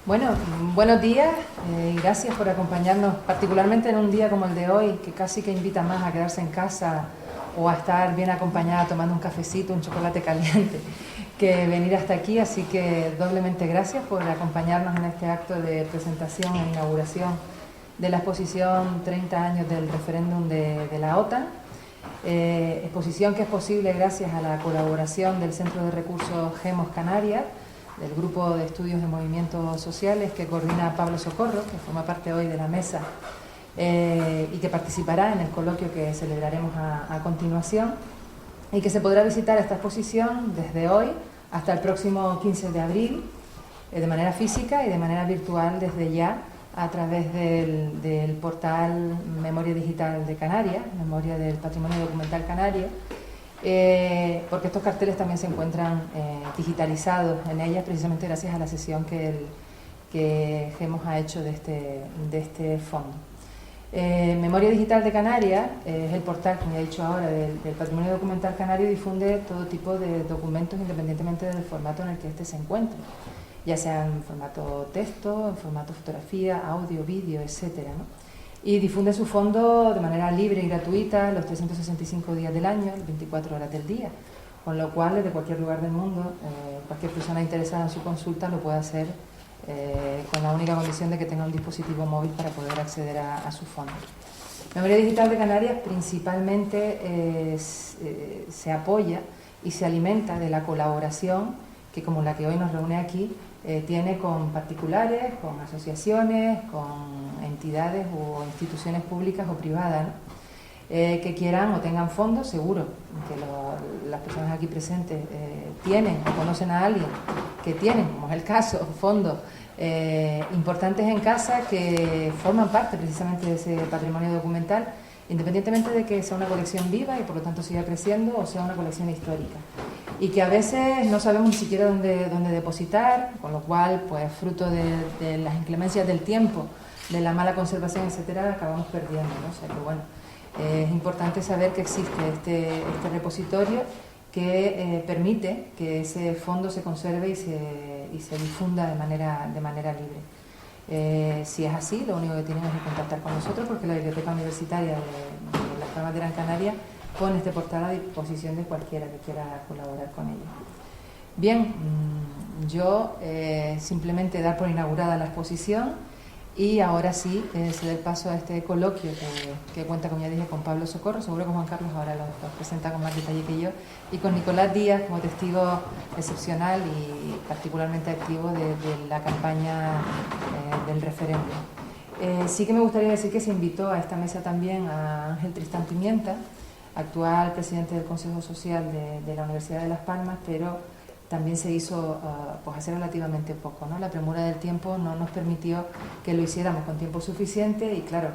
Bueno, buenos días y gracias por acompañarnos, particularmente en un día como el de hoy, que casi que invita más a quedarse en casa o a estar bien acompañada tomando un cafecito, un chocolate caliente, que venir hasta aquí. Así que doblemente gracias por acompañarnos en este acto de presentación e inauguración de la exposición 30 años del referéndum de la OTAN. Exposición que es posible gracias a la colaboración del Centro de Recursos GEMOS Canarias, del Grupo de Estudios de Movimientos Sociales que coordina Pablo Socorro, que forma parte hoy de la mesa y que participará en el coloquio que celebraremos a continuación, y que se podrá visitar esta exposición desde hoy hasta el próximo 15 de abril, de manera física y de manera virtual desde ya, a través del portal Memoria Digital de Canarias, Memoria del Patrimonio Documental Canario, porque estos carteles también se encuentran digitalizados en ellas, precisamente gracias a la sesión que GEMOS ha hecho de este fondo. Memoria Digital de Canarias es el portal, como ya he dicho ahora, del Patrimonio Documental Canario, y difunde todo tipo de documentos independientemente del formato en el que éste se encuentre, ya sea en formato texto, en formato fotografía, audio, vídeo, etcétera, ¿no? Y difunde su fondo de manera libre y gratuita los 365 días del año, las 24 horas del día, con lo cual desde cualquier lugar del mundo, cualquier persona interesada en su consulta lo puede hacer con la única condición de que tenga un dispositivo móvil para poder acceder a su fondo. Memoria Digital de Canarias principalmente se apoya y se alimenta de la colaboración que, como la que hoy nos reúne aquí, tiene con particulares, con asociaciones, con entidades o instituciones públicas o privadas, ¿no? Que quieran o tengan fondos. Seguro que las personas aquí presentes tienen o conocen a alguien que tienen, como es el caso, fondos importantes en casa que forman parte precisamente de ese patrimonio documental, independientemente de que sea una colección viva y por lo tanto siga creciendo, o sea una colección histórica, y que a veces no sabemos ni siquiera dónde depositar, con lo cual, pues fruto de las inclemencias del tiempo, de la mala conservación, etcétera, acabamos perdiendo, ¿no? O sea que bueno, es importante saber que existe este repositorio que permite que ese fondo se conserve y se difunda de manera libre. Si es así, lo único que tienen es que contactar con nosotros, porque la Biblioteca Universitaria de Las Palmas de Gran Canaria pone este portal a disposición de cualquiera que quiera colaborar con ello. Bien, yo simplemente dar por inaugurada la exposición, y ahora sí se da el paso a este coloquio que cuenta, como ya dije, con Pablo Socorro. Seguro que Juan Carlos ahora lo presenta con más detalle que yo, y con Nicolás Díaz como testigo excepcional y particularmente activo de la campaña del referéndum. Sí que me gustaría decir que se invitó a esta mesa también a Ángel Tristán Pimienta, actual presidente del Consejo Social de la Universidad de Las Palmas, pero también se hizo pues hace relativamente poco, ¿no? La premura del tiempo no nos permitió que lo hiciéramos con tiempo suficiente, y claro,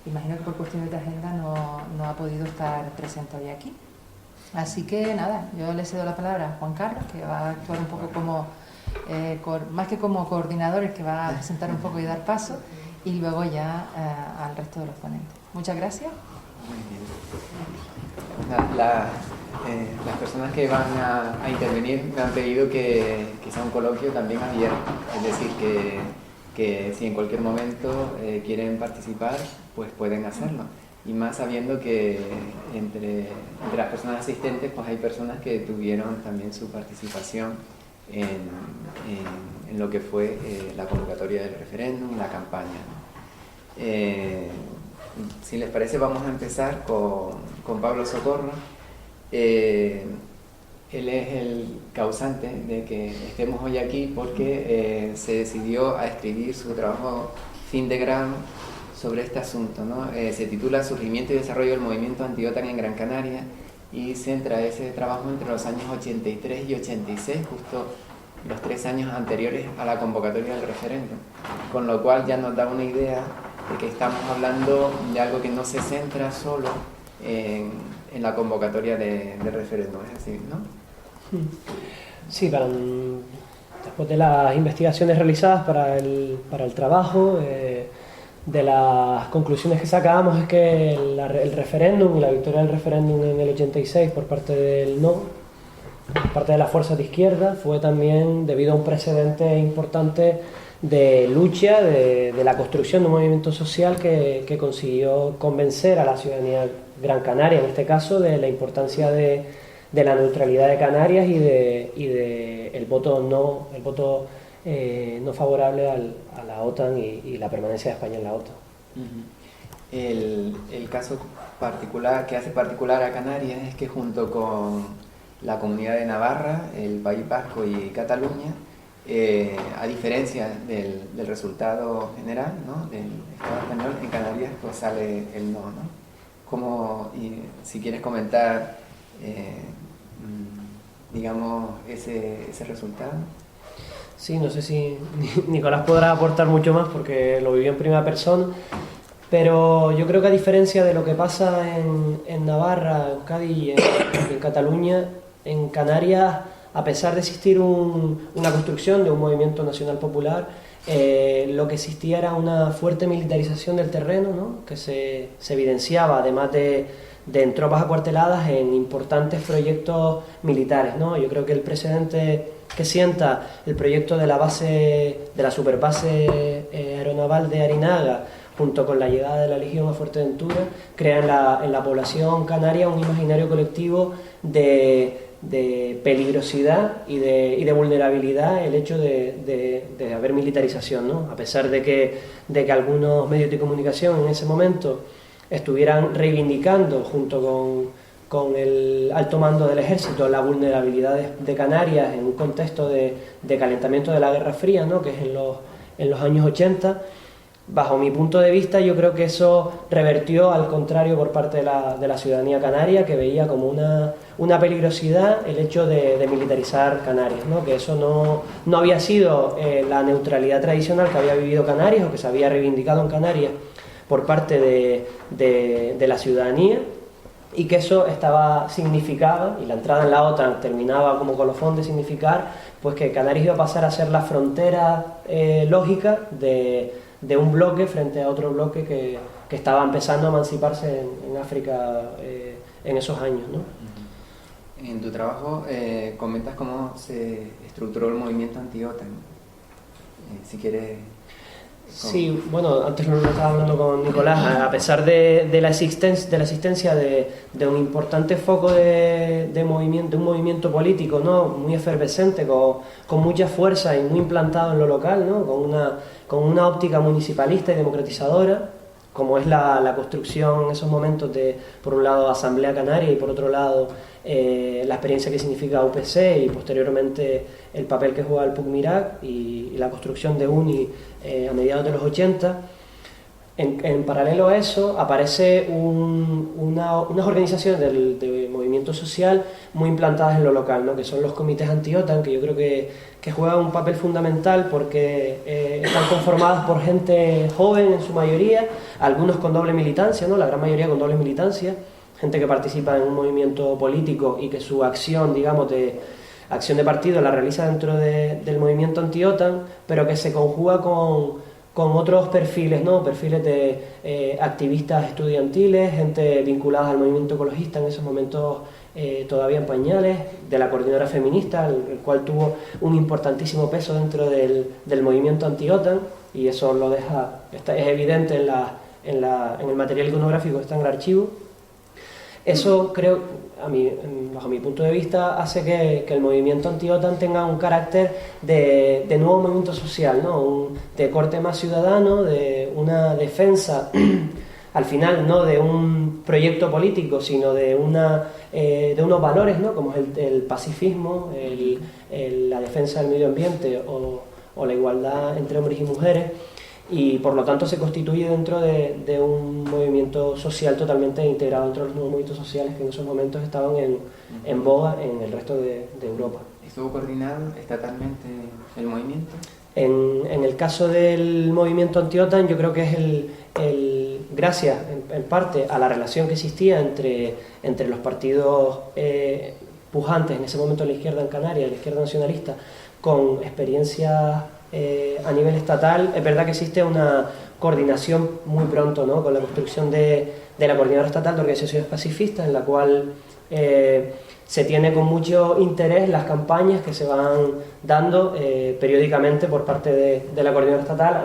imagino que por cuestiones de agenda no ha podido estar presente hoy aquí. Así que nada, yo le cedo la palabra a Juan Carlos, que va a actuar un poco como, más que como coordinador, el que va a presentar un poco y dar paso, y luego ya al resto de los ponentes. Muchas gracias. Las personas que van a intervenir me han pedido que sea un coloquio también abierto, es decir, que si en cualquier momento quieren participar, pues pueden hacerlo. Y más sabiendo que entre las personas asistentes, pues hay personas que tuvieron también su participación en lo que fue la convocatoria del referéndum, la campaña, ¿no? Si les parece, vamos a empezar con Pablo Socorro. Él es el causante de que estemos hoy aquí, porque se decidió a escribir su trabajo fin de grado sobre este asunto, ¿no? Se titula Surgimiento y desarrollo del movimiento anti-OTAN en Gran Canaria, y centra ese trabajo entre los años 83 y 86, justo los 3 años anteriores a la convocatoria del referéndum, con lo cual ya nos da una idea de que estamos hablando de algo que no se centra solo en la convocatoria del referéndum, es así, ¿no? Sí, después de las investigaciones realizadas para el trabajo, de las conclusiones que sacábamos es que el referéndum y la victoria del referéndum en el 86 por parte del no parte de las fuerzas de izquierda, fue también debido a un precedente importante de lucha, de la construcción de un movimiento social que consiguió convencer a la ciudadanía gran canaria, en este caso, de la importancia de la neutralidad de Canarias y de el voto no favorable a la OTAN y la permanencia de España en la OTAN. El caso particular que hace particular a Canarias es que junto con la Comunidad de Navarra, el País Vasco y Cataluña, a diferencia del resultado general, ¿no?, del Estado español, en Canarias pues sale el no, ¿no? Y si quieres comentar, digamos, ese resultado. Sí, no sé si Nicolás podrá aportar mucho más porque lo vivió en primera persona, pero yo creo que a diferencia de lo que pasa en Navarra, en Cádiz y en Cataluña, en Canarias, a pesar de existir una construcción de un movimiento nacional popular, lo que existía era una fuerte militarización del terreno, ¿no?, que se evidenciaba, además de tropas acuarteladas, en importantes proyectos militares, ¿no? Yo creo que el precedente que sienta el proyecto de la superbase aeronaval de Arinaga, junto con la llegada de la Legión a Fuerteventura, crea en la población canaria un imaginario colectivo de peligrosidad y de vulnerabilidad, el hecho de haber militarización, ¿no? A pesar de que algunos medios de comunicación en ese momento estuvieran reivindicando junto con el alto mando del ejército la vulnerabilidad de Canarias en un contexto de calentamiento de la Guerra Fría, ¿no?, que es en los años 80, bajo mi punto de vista yo creo que eso revertió al contrario por parte de la ciudadanía canaria, que veía como una peligrosidad el hecho de militarizar Canarias, ¿no?, que eso no había sido la neutralidad tradicional que había vivido Canarias o que se había reivindicado en Canarias por parte de la ciudadanía, y que eso significaba, y la entrada en la OTAN terminaba como colofón de significar, pues que Canarias iba a pasar a ser la frontera lógica de un bloque frente a otro bloque que estaba empezando a emanciparse en África en esos años, ¿no? En tu trabajo comentas cómo se estructuró el movimiento anti-OTAN. Si quieres... Sí, bueno, antes lo estaba hablando con Nicolás, a pesar de la existencia de un importante foco de movimiento, un movimiento político, ¿no?, muy efervescente, con mucha fuerza y muy implantado en lo local, ¿no?, con una óptica municipalista y democratizadora, como es la construcción en esos momentos de, por un lado, Asamblea Canaria y por otro lado, la experiencia que significa UPC y posteriormente el papel que juega el PUC-Mirac y la construcción de UNI a mediados de los 80. En paralelo a eso aparece unas organizaciones de movimiento social muy implantadas en lo local, ¿no?, que son los comités anti-OTAN, que yo creo que juegan un papel fundamental porque están conformados por gente joven en su mayoría, algunos con doble militancia, ¿no?, la gran mayoría con doble militancia, gente que participa en un movimiento político y que su acción, digamos, de acción de partido la realiza dentro del movimiento anti-OTAN, pero que se conjuga con otros perfiles, ¿no?, perfiles de activistas estudiantiles, gente vinculada al movimiento ecologista en esos momentos todavía en pañales, de la coordinadora feminista, el cual tuvo un importantísimo peso dentro del movimiento anti-OTAN, y eso lo deja, es evidente en el material iconográfico que está en el archivo. Eso creo, bajo mi punto de vista, hace que el movimiento anti-OTAN tenga un carácter de nuevo movimiento social, ¿no?, de corte más ciudadano, de una defensa, al final no de un proyecto político, sino de unos valores, ¿no?, como es el pacifismo, la defensa del medio ambiente o la igualdad entre hombres y mujeres. Y por lo tanto se constituye dentro de un movimiento social totalmente integrado dentro de los nuevos movimientos sociales que en esos momentos estaban en boga en el resto de Europa. ¿Estuvo coordinado estatalmente el movimiento? En el caso del movimiento anti-OTAN, yo creo que es gracias en parte a la relación que existía entre los partidos pujantes en ese momento en la izquierda en Canarias, la izquierda nacionalista, con experiencias a nivel estatal. Es verdad que existe una coordinación muy pronto, ¿no?, con la construcción de la Coordinadora Estatal de Organizaciones Pacifistas, en la cual se tiene con mucho interés las campañas que se van dando periódicamente por parte de la coordinadora estatal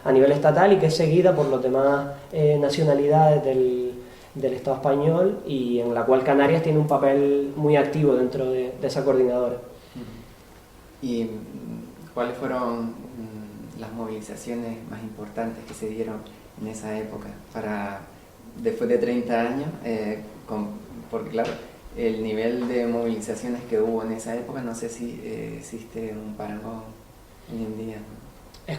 a nivel estatal, y que es seguida por las demás nacionalidades del Estado español, y en la cual Canarias tiene un papel muy activo dentro de esa coordinadora. ¿Y cuáles fueron las movilizaciones más importantes que se dieron en esa época? Después de 30 años, porque claro, el nivel de movilizaciones que hubo en esa época, no sé si existe un parangón hoy en día. Es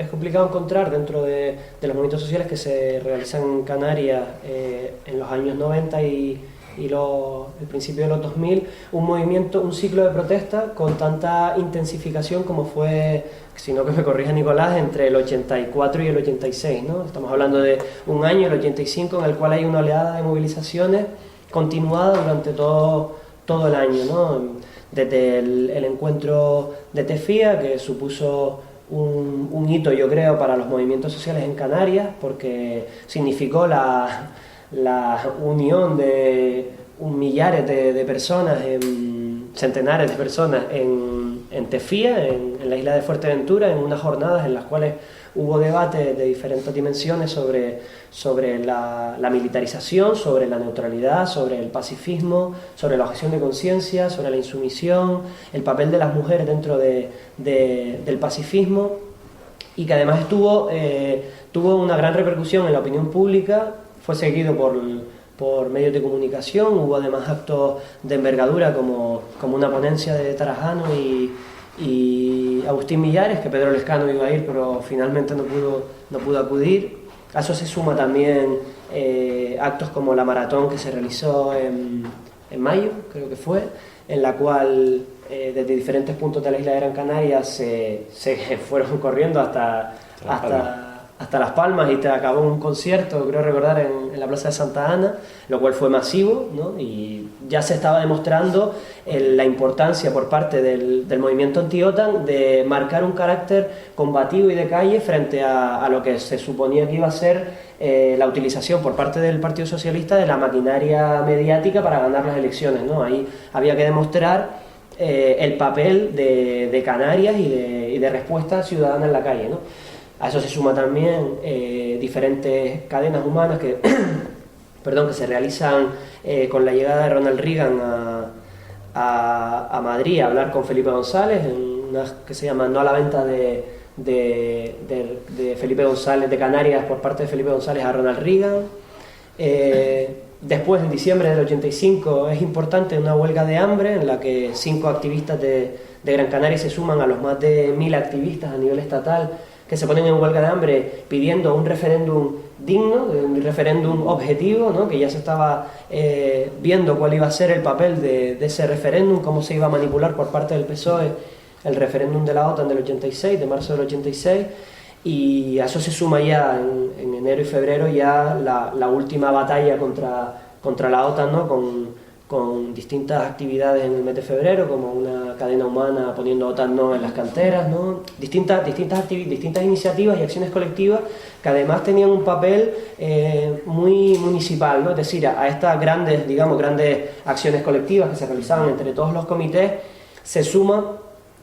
complicado encontrar dentro de los movimientos sociales que se realizan en Canarias en los años 90 y el principio de los 2000, un ciclo de protesta con tanta intensificación como fue, si no que me corrija Nicolás, entre el 84 y el 86, ¿no? Estamos hablando de un año, el 85, en el cual hay una oleada de movilizaciones continuada durante todo el año, ¿no? Desde el encuentro de Tefía, que supuso un hito, yo creo, para los movimientos sociales en Canarias, porque significó la unión de millares de personas, centenares de personas en Tefía, en la isla de Fuerteventura, en unas jornadas en las cuales hubo debates de diferentes dimensiones sobre la militarización, sobre la neutralidad, sobre el pacifismo, sobre la objeción de conciencia, sobre la insumisión, el papel de las mujeres dentro del pacifismo, y que además tuvo una gran repercusión en la opinión pública. Fue seguido por medios de comunicación, hubo además actos de envergadura como una ponencia de Tarajano y Agustín Millares, que Pedro Lescano iba a ir, pero finalmente no pudo acudir. A eso se suma también actos como la maratón que se realizó en mayo, creo que fue, en la cual desde diferentes puntos de la isla de Gran Canaria se fueron corriendo hasta Las Palmas, y te acabó un concierto, creo recordar, en la Plaza de Santa Ana, lo cual fue masivo, ¿no? Y ya se estaba demostrando la importancia por parte del movimiento anti-OTAN de marcar un carácter combativo y de calle frente a lo que se suponía que iba a ser la utilización por parte del Partido Socialista de la maquinaria mediática para ganar las elecciones, ¿no? Ahí había que demostrar el papel de Canarias y de respuesta ciudadana en la calle, ¿no? A eso se suma también diferentes cadenas humanas que se realizan con la llegada de Ronald Reagan a Madrid a hablar con Felipe González, en una que se llama No a la venta de Felipe González, de Canarias, por parte de Felipe González a Ronald Reagan. Después, en diciembre del 85, es importante una huelga de hambre en la que 5 activistas de Gran Canaria se suman a los más de 1000 activistas a nivel estatal que se ponen en huelga de hambre pidiendo un referéndum digno, un referéndum objetivo, ¿no? Que ya se estaba viendo cuál iba a ser el papel de ese referéndum, cómo se iba a manipular por parte del PSOE el referéndum de la OTAN del 86, de marzo del 86, y a eso se suma ya en enero y febrero ya la última batalla contra la OTAN, ¿no? Con distintas actividades en el mes de febrero, como una cadena humana poniendo OTAN no en las canteras, ¿no? Distintas iniciativas y acciones colectivas que además tenían un papel muy municipal, ¿no? Es decir, a estas grandes acciones colectivas que se realizaban entre todos los comités se suma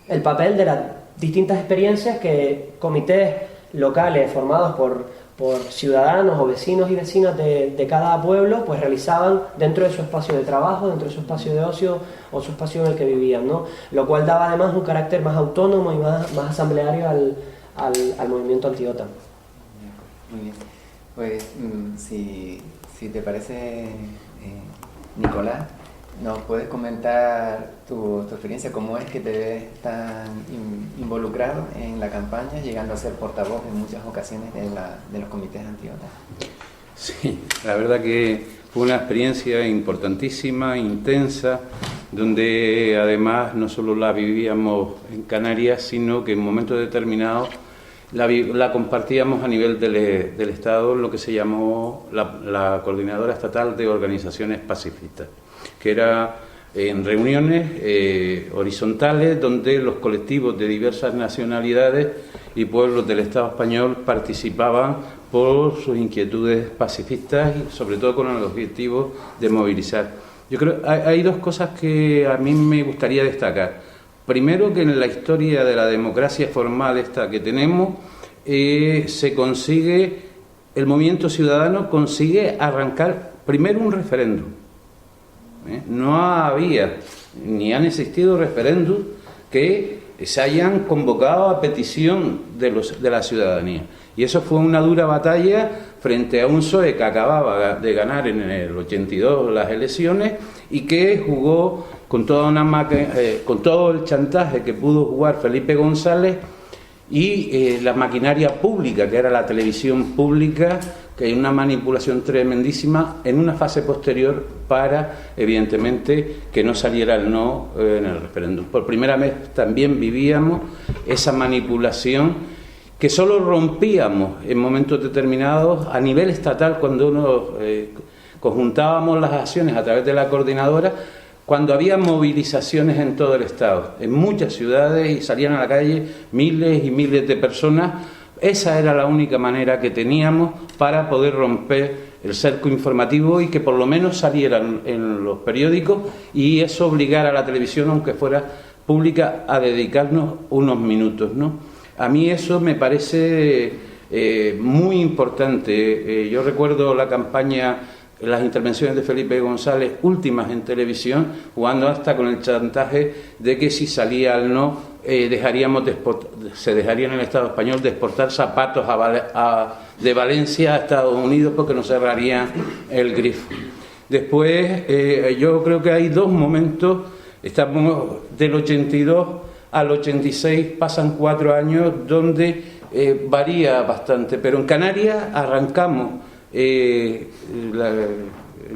el papel de las distintas experiencias que comités locales formados por ciudadanos o vecinos y vecinas de cada pueblo pues realizaban dentro de su espacio de trabajo, dentro de su espacio de ocio o su espacio en el que vivían, ¿no? Lo cual daba además un carácter más autónomo y más asambleario al movimiento anti-OTAN. Muy bien. Pues si te parece, Nicolás, ¿nos puedes comentar tu experiencia? ¿Cómo es que te ves tan involucrado en la campaña, llegando a ser portavoz en muchas ocasiones de los comités anti-OTAN? Sí, la verdad que fue una experiencia importantísima, intensa, donde además no solo la vivíamos en Canarias, sino que en momentos determinados la compartíamos a nivel del Estado, lo que se llamó la Coordinadora Estatal de Organizaciones Pacifistas, que era en reuniones horizontales donde los colectivos de diversas nacionalidades y pueblos del Estado español participaban por sus inquietudes pacifistas y sobre todo con el objetivo de movilizar. Yo creo hay dos cosas que a mí me gustaría destacar. Primero, que en la historia de la democracia formal esta que tenemos, se consigue, el movimiento ciudadano consigue arrancar primero un referéndum. No había ni han existido referéndum que se hayan convocado a petición de la ciudadanía. Y eso fue una dura batalla frente a un PSOE que acababa de ganar en el 82 las elecciones y que jugó con con todo el chantaje que pudo jugar Felipe González y la maquinaria pública, que era la televisión pública, que hay una manipulación tremendísima en una fase posterior para, evidentemente, que no saliera el no en el referéndum. Por primera vez también vivíamos esa manipulación que solo rompíamos en momentos determinados a nivel estatal cuando conjuntábamos las acciones a través de la coordinadora, cuando había movilizaciones en todo el Estado, en muchas ciudades, y salían a la calle miles y miles de personas. Esa era la única manera que teníamos para poder romper el cerco informativo y que por lo menos salieran en los periódicos, y eso obligara a la televisión, aunque fuera pública, a dedicarnos unos minutos, ¿no? A mí eso me parece muy importante. Yo recuerdo la campaña, las intervenciones de Felipe González últimas en televisión, jugando hasta con el chantaje de que si salía el no, se dejaría en el Estado español de exportar zapatos de Valencia a Estados Unidos porque nos cerrarían el grifo. Después, yo creo que hay dos momentos. Estamos del 82 al 86, pasan 4 años donde varía bastante, pero en Canarias arrancamos el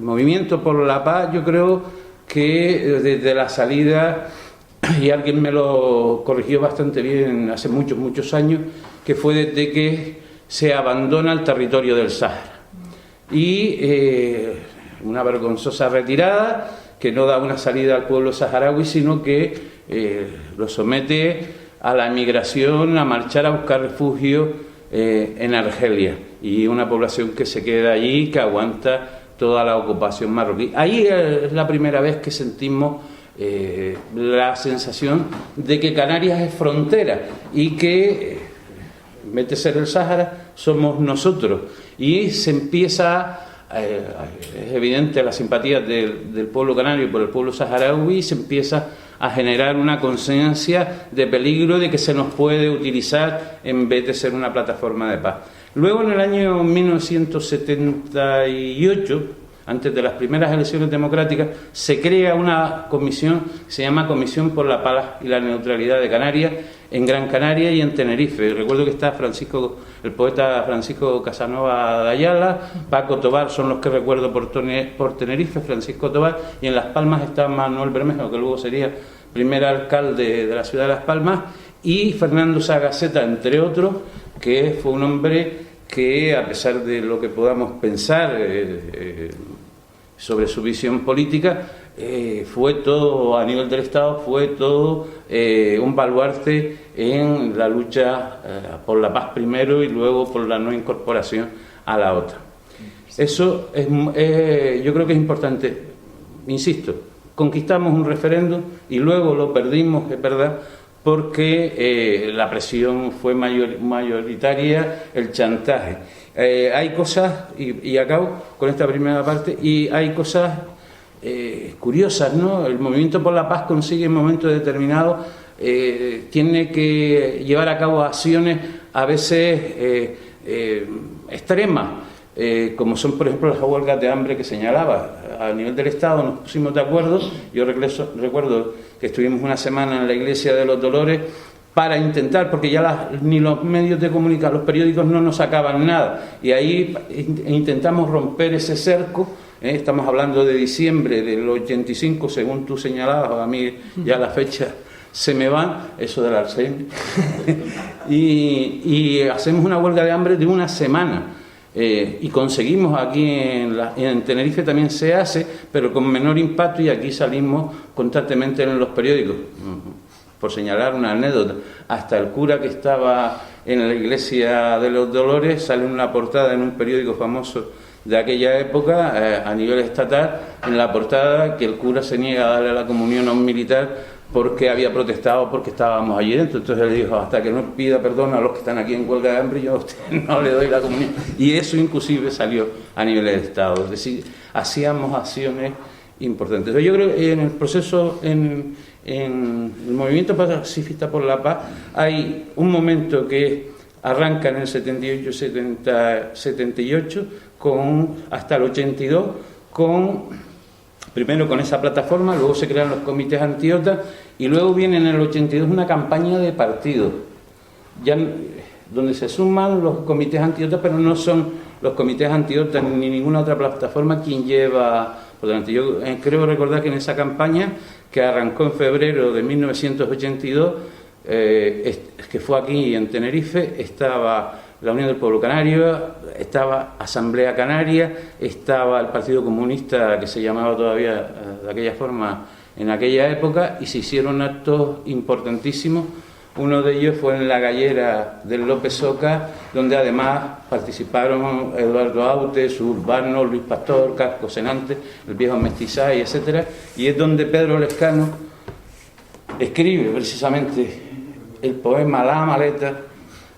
movimiento por la paz. Yo creo que desde la salida, y alguien me lo corrigió bastante bien hace muchos años, que fue desde que se abandona el territorio del Sáhara. Y una vergonzosa retirada que no da una salida al pueblo saharaui, sino que lo somete a la emigración, a marchar a buscar refugio en Argelia, y una población que se queda allí, que aguanta toda la ocupación marroquí. Ahí es la primera vez que sentimos la sensación de que Canarias es frontera y que en vez de ser el Sáhara somos nosotros, y se empieza es evidente la simpatía del pueblo canario por el pueblo saharaui, y se empieza a generar una conciencia de peligro, de que se nos puede utilizar en vez de ser una plataforma de paz. Luego, en el año 1978, antes de las primeras elecciones democráticas, se crea una comisión que se llama Comisión por la Paz y la Neutralidad de Canarias, en Gran Canaria y en Tenerife. Recuerdo que está el poeta Francisco Casanova de Ayala, Paco Tobar, son los que recuerdo por Tenerife, Francisco Tobar, y en Las Palmas está Manuel Bermejo, que luego sería primer alcalde de la ciudad de Las Palmas, y Fernando Sagaceta, entre otros, que fue un hombre que, a pesar de lo que podamos pensar sobre su visión política, fue todo, a nivel del Estado, fue todo un baluarte en la lucha por la paz primero y luego por la no incorporación a la OTAN. Eso yo creo que es importante. Insisto, conquistamos un referéndum y luego lo perdimos, es verdad, porque la presión fue mayoritaria, el chantaje. Hay cosas, y acabo con esta primera parte, y hay cosas curiosas, ¿no? El movimiento por la paz consigue en momentos determinados, tiene que llevar a cabo acciones a veces extremas, como son, por ejemplo, las huelgas de hambre que señalaba. A nivel del Estado nos pusimos de acuerdo. Yo recuerdo que estuvimos una semana en la iglesia de los Dolores para intentar, porque ya ni los medios de comunicación, los periódicos no nos sacaban nada, y ahí intentamos romper ese cerco. Estamos hablando de diciembre del 85, según tú señalabas, a mí ya la fecha se me van, eso del Alzheimer, y hacemos una huelga de hambre de una semana. Y conseguimos aquí en Tenerife también se hace, pero con menor impacto, y aquí salimos constantemente en los periódicos. Por señalar una anécdota, hasta el cura que estaba en la iglesia de los Dolores sale en una portada en un periódico famoso de aquella época a nivel estatal, en la portada, que el cura se niega a darle la comunión a un militar porque había protestado porque estábamos allí dentro. Entonces él dijo, hasta que no pida perdón a los que están aquí en huelga de hambre, yo a usted no le doy la comunión. Y eso inclusive salió a nivel de Estado, es decir, hacíamos acciones importantes. Yo creo que en el proceso, en el movimiento pacifista por la paz, hay un momento que arranca en el 78, 78, hasta el 82, primero con esa plataforma, luego se crean los comités anti-OTAN y luego viene en el 82 una campaña de partidos, ya donde se suman los comités anti-OTAN, pero no son los comités anti-OTAN ni ninguna otra plataforma quien lleva por delante. Yo creo recordar que en esa campaña, que arrancó en febrero de 1982, que fue aquí en Tenerife, estaba la Unión del Pueblo Canario, estaba Asamblea Canaria, estaba el Partido Comunista, que se llamaba todavía de aquella forma en aquella época, y se hicieron actos importantísimos. Uno de ellos fue en la gallera del López Oca, donde además participaron Eduardo Autes, Urbano, Luis Pastor, Casco Senante, el viejo Mestizay, etcétera, y es donde Pedro Lescano escribe precisamente el poema La Maleta,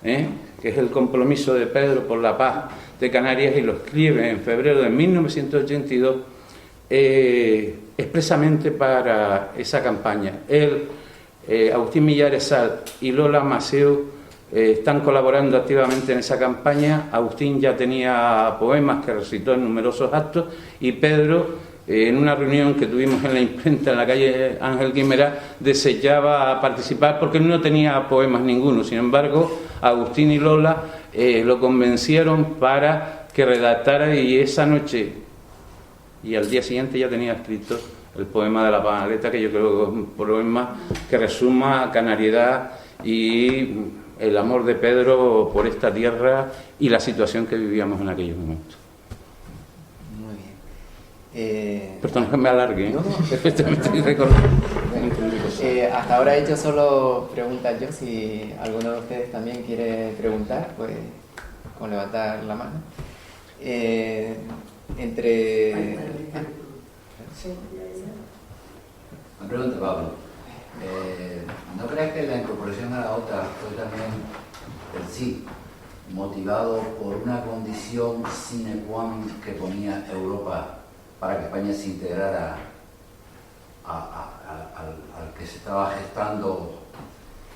que es el compromiso de Pedro por la paz de Canarias, y lo escribe en febrero de 1982 expresamente para esa campaña. Él, Agustín Millares Sal y Lola Maceo están colaborando activamente en esa campaña. Agustín ya tenía poemas que recitó en numerosos actos, y Pedro, en una reunión que tuvimos en la imprenta en la calle Ángel Guimerá, desechaba participar porque él no tenía poemas ninguno. Sin embargo, Agustín y Lola lo convencieron para que redactara, y esa noche y al día siguiente ya tenía escrito el poema de la Panaleta, que yo creo que es un poema que resuma canariedad y el amor de Pedro por esta tierra y la situación que vivíamos en aquellos momentos. Perdón, que me alargue. No, perfectamente recordando. Hasta ahora he hecho solo preguntas yo. Si alguno de ustedes también quiere preguntar, pues con levantar la mano. Una pregunta, Pablo. ¿No crees que la incorporación a la OTAN fue también el sí motivado por una condición sine qua non que ponía Europa para que España se integrara al que se estaba gestando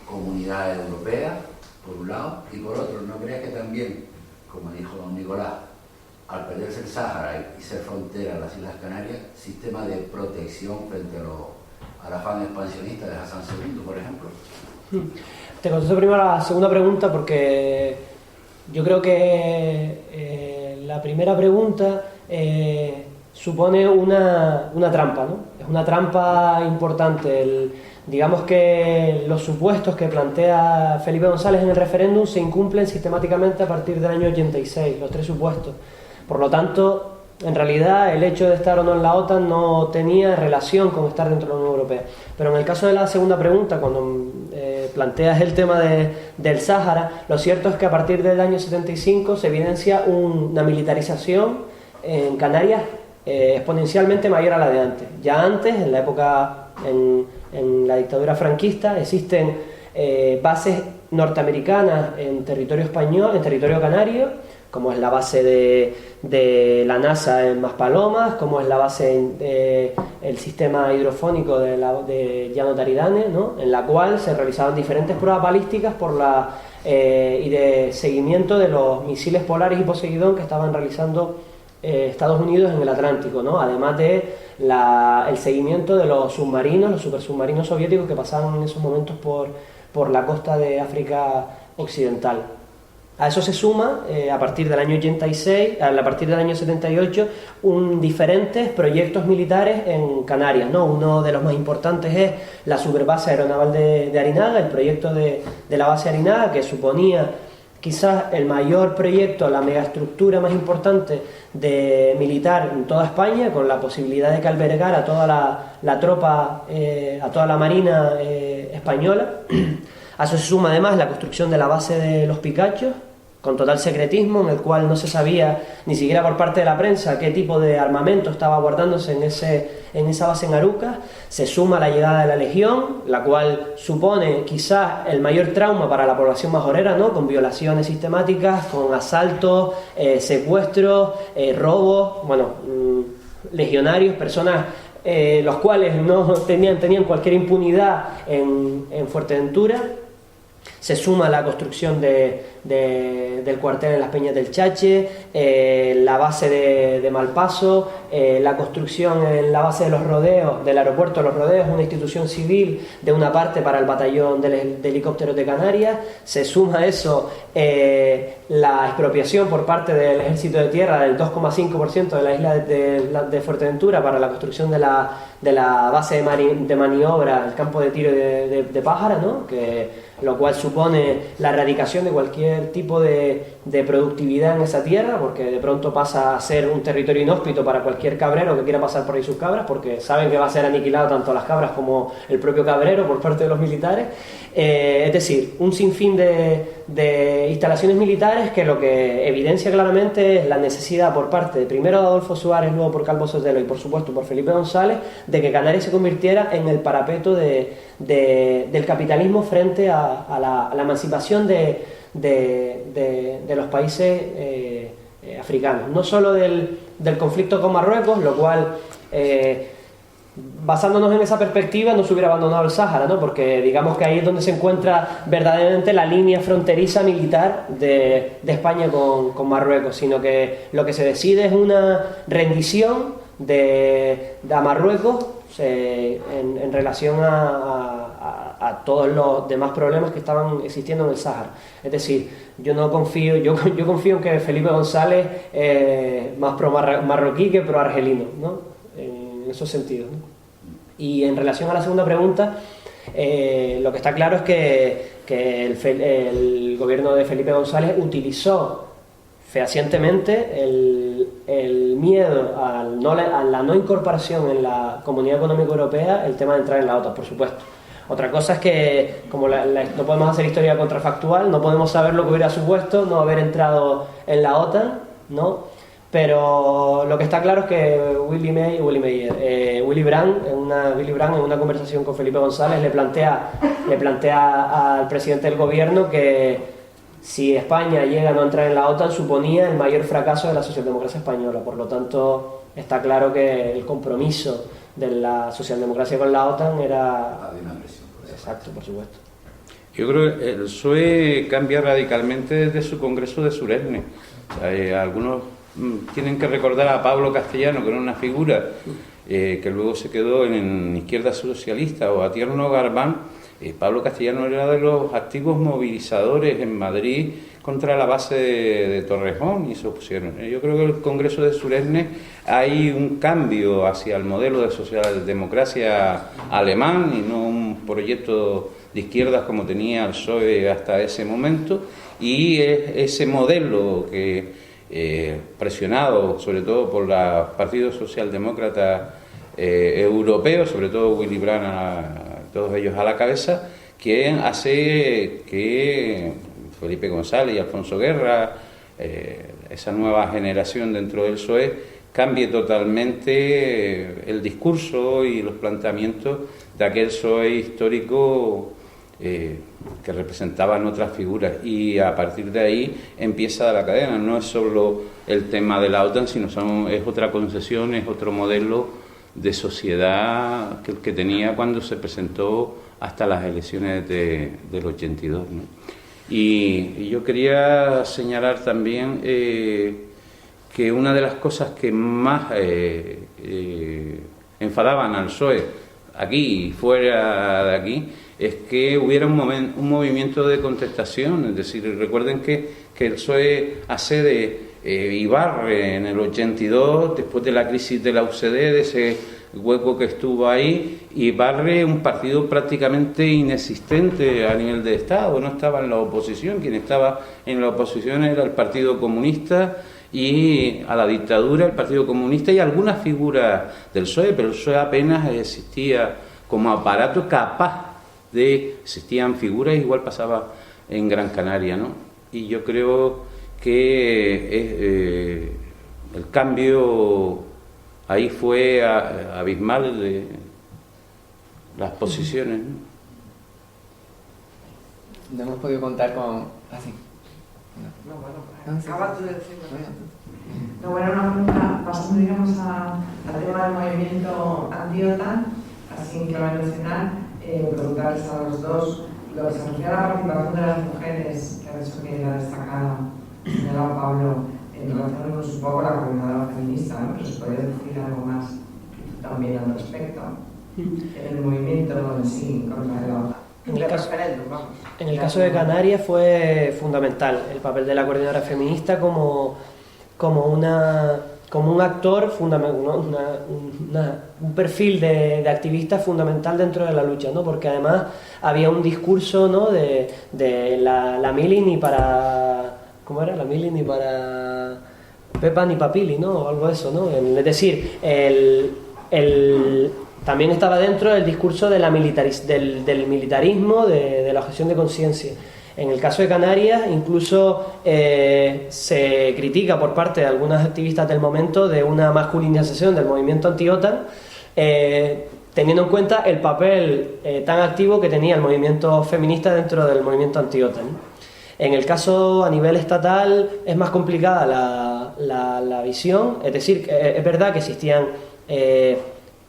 comunidad europea, por un lado, y por otro, ¿no crees que también, como dijo don Nicolás, al perderse el Sáhara y ser frontera a las Islas Canarias, sistema de protección frente al afán expansionista de Hassan II, por ejemplo? Te contesto primero a la segunda pregunta, porque yo creo que la primera pregunta supone una trampa, ¿no? Es una trampa importante. Digamos que los supuestos que plantea Felipe González en el referéndum se incumplen sistemáticamente a partir del año 86, los tres supuestos. Por lo tanto, en realidad el hecho de estar o no en la OTAN no tenía relación con estar dentro de la Unión Europea. Pero en el caso de la segunda pregunta, cuando planteas el tema del Sáhara, lo cierto es que a partir del año 75 se evidencia una militarización en Canarias exponencialmente mayor a la de antes. Ya antes, en la época, en la dictadura franquista, existen bases norteamericanas en territorio español, en territorio canario, como es la base de la NASA en Maspalomas, como es la base del sistema hidrofónico de Llano Taridane, ¿no? En la cual se realizaban diferentes pruebas balísticas y de seguimiento de los misiles Polaris y Poseidón que estaban realizando Estados Unidos en el Atlántico, ¿no? Además de el seguimiento de los submarinos, los supersubmarinos soviéticos que pasaban en esos momentos por la costa de África Occidental. A eso se suma, a partir del año 86, a partir del año 78, diferentes proyectos militares en Canarias, ¿no? Uno de los más importantes es la superbase aeronaval de Arinaga, el proyecto de la base Arinaga, que suponía quizás el mayor proyecto, la megaestructura más importante militar en toda España, con la posibilidad de que albergara a toda la tropa, a toda la marina española. A eso se suma además la construcción de la base de Los Picachos, con total secretismo, en el cual no se sabía ni siquiera por parte de la prensa qué tipo de armamento estaba guardándose en esa base en Arucas. Se suma la llegada de la Legión, la cual supone quizás el mayor trauma para la población majorera, ¿no? Con violaciones sistemáticas, con asaltos, secuestros, robos, legionarios, personas los cuales no tenían cualquier impunidad en Fuerteventura. Se suma la construcción del cuartel en las Peñas del Chache, la base de Malpaso, la construcción en la base de los rodeos, del aeropuerto de los rodeos, una institución civil de una parte para el batallón de helicópteros de Canarias. Se suma a eso la expropiación por parte del Ejército de Tierra del 2,5% de la isla de Fuerteventura para la construcción de la base de maniobra, el campo de tiro de Pájara, ¿no? Lo cual supone la erradicación de cualquier tipo de productividad en esa tierra, porque de pronto pasa a ser un territorio inhóspito para cualquier cabrero que quiera pasar por ahí sus cabras, porque saben que va a ser aniquilado tanto las cabras como el propio cabrero por parte de los militares. Es decir, un sinfín de instalaciones militares que lo que evidencia claramente es la necesidad por parte de primero de Adolfo Suárez, luego por Calvo Sotelo y por supuesto por Felipe González, de que Canarias se convirtiera en el parapeto del capitalismo frente a la emancipación de los países africanos. No solo del conflicto con Marruecos, lo cual, basándonos en esa perspectiva, no se hubiera abandonado el Sáhara, ¿no? Porque digamos que ahí es donde se encuentra verdaderamente la línea fronteriza militar de España con Marruecos, sino que lo que se decide es una rendición a Marruecos en relación a todos los demás problemas que estaban existiendo en el Sáhara. Es decir, yo confío en que Felipe González es más pro marroquí que pro argelino, ¿no? En esos sentidos, ¿no? Y en relación a la segunda pregunta, lo que está claro es que el gobierno de Felipe González utilizó fehacientemente el miedo a la no incorporación en la Comunidad Económica Europea, el tema de entrar en la OTAN, por supuesto. Otra cosa es que, como no podemos hacer historia contrafactual, no podemos saber lo que hubiera supuesto no haber entrado en la OTAN, ¿no? Pero lo que está claro es que Willy Brandt en una conversación con Felipe González le plantea al presidente del gobierno que si España llega a no entrar en la OTAN suponía el mayor fracaso de la socialdemocracia española. Por lo tanto, está claro que el compromiso de la socialdemocracia con la OTAN era... Exacto, por supuesto. Yo creo que el PSOE cambia radicalmente desde su congreso de Suresnes. Algunos tienen que recordar a Pablo Castellano, que era una figura que luego se quedó en Izquierda Socialista, o a Tierno Garbán. Pablo Castellano era de los activos movilizadores en Madrid contra la base de Torrejón y se opusieron. Yo creo que en el Congreso de Suresnes hay un cambio hacia el modelo de socialdemocracia alemán y no un proyecto de izquierdas como tenía el PSOE hasta ese momento, y ese modelo que, presionado sobre todo por los partidos socialdemócratas europeos, sobre todo Willy Brandt, todos ellos a la cabeza, que hace que Felipe González y Alfonso Guerra, esa nueva generación dentro del PSOE, cambie totalmente el discurso y los planteamientos de aquel PSOE histórico que representaban otras figuras, y a partir de ahí empieza la cadena. No es solo el tema de la OTAN, sino es otra concesión, es otro modelo de sociedad que tenía cuando se presentó hasta las elecciones del 82, ¿no? Y yo quería señalar también que una de las cosas que más enfadaban al PSOE aquí y fuera de aquí es que hubiera un movimiento de contestación. Es decir, recuerden que el PSOE accede y barre en el 82, después de la crisis de la UCD, de ese hueco que estuvo ahí, y barre un partido prácticamente inexistente a nivel de Estado, no estaba en la oposición. Quien estaba en la oposición era el Partido Comunista, y a la dictadura el Partido Comunista y algunas figuras del PSOE, pero el PSOE apenas existía como aparato capaz existían figuras, igual pasaba en Gran Canaria, ¿no? Y yo creo que el cambio ahí fue abismal de las posiciones, ¿no? No hemos podido contar con... así. No, bueno, No, sí. acabas de decirlo. Bueno, No, bueno, una pregunta, pasando digamos al tema del movimiento anti-OTAN, así que lo voy a mencionar, preguntarles a los dos, lo que se refiere a la participación de las mujeres, que ha hecho que era destacada, señalaba Pablo, en relación con un poco la coordinadora feminista, ¿no? ¿Os podría decir algo más también al respecto? En el movimiento en sí, contra la OTAN. En el caso- referéndum, vamos. En el caso de Canarias fue fundamental el papel de la coordinadora feminista como un actor fundamental, un perfil de activista fundamental dentro de la lucha, ¿no? Porque además había un discurso, ¿no? de la mili ni para... ¿Cómo era? La mili ni para Pepa ni Papili, ¿no? O algo de eso, ¿no? Es decir, también estaba dentro del discurso de del militarismo, de la objeción de conciencia. En el caso de Canarias, incluso se critica por parte de algunas activistas del momento de una masculinización del movimiento anti-OTAN, teniendo en cuenta el papel tan activo que tenía el movimiento feminista dentro del movimiento anti-OTAN. En el caso a nivel estatal es más complicada la visión, es decir, es verdad que existían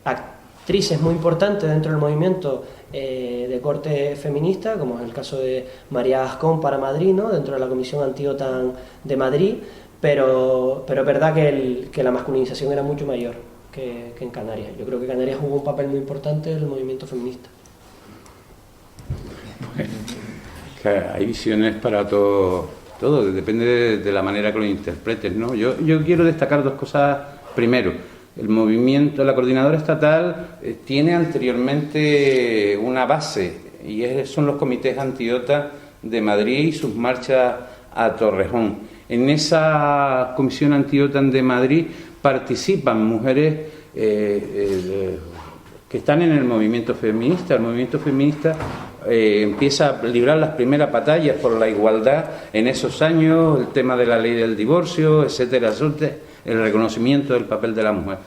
actrices muy importantes dentro del movimiento de corte feminista, como es el caso de María Gascón para Madrid, ¿no? Dentro de la Comisión Anti-OTAN de Madrid, pero es verdad que la masculinización era mucho mayor que en Canarias. Yo creo que Canarias jugó un papel muy importante en el movimiento feminista. Que hay visiones para todo, depende de la manera que lo interpretes, ¿no? Yo quiero destacar dos cosas. Primero, el movimiento, la coordinadora estatal tiene anteriormente una base, y son los comités anti-OTAN de Madrid y sus marchas a Torrejón. En esa comisión anti-OTAN de Madrid participan mujeres que están en el movimiento feminista. El movimiento feminista empieza a librar las primeras batallas por la igualdad en esos años, el tema de la ley del divorcio, etcétera, el reconocimiento del papel de la mujer.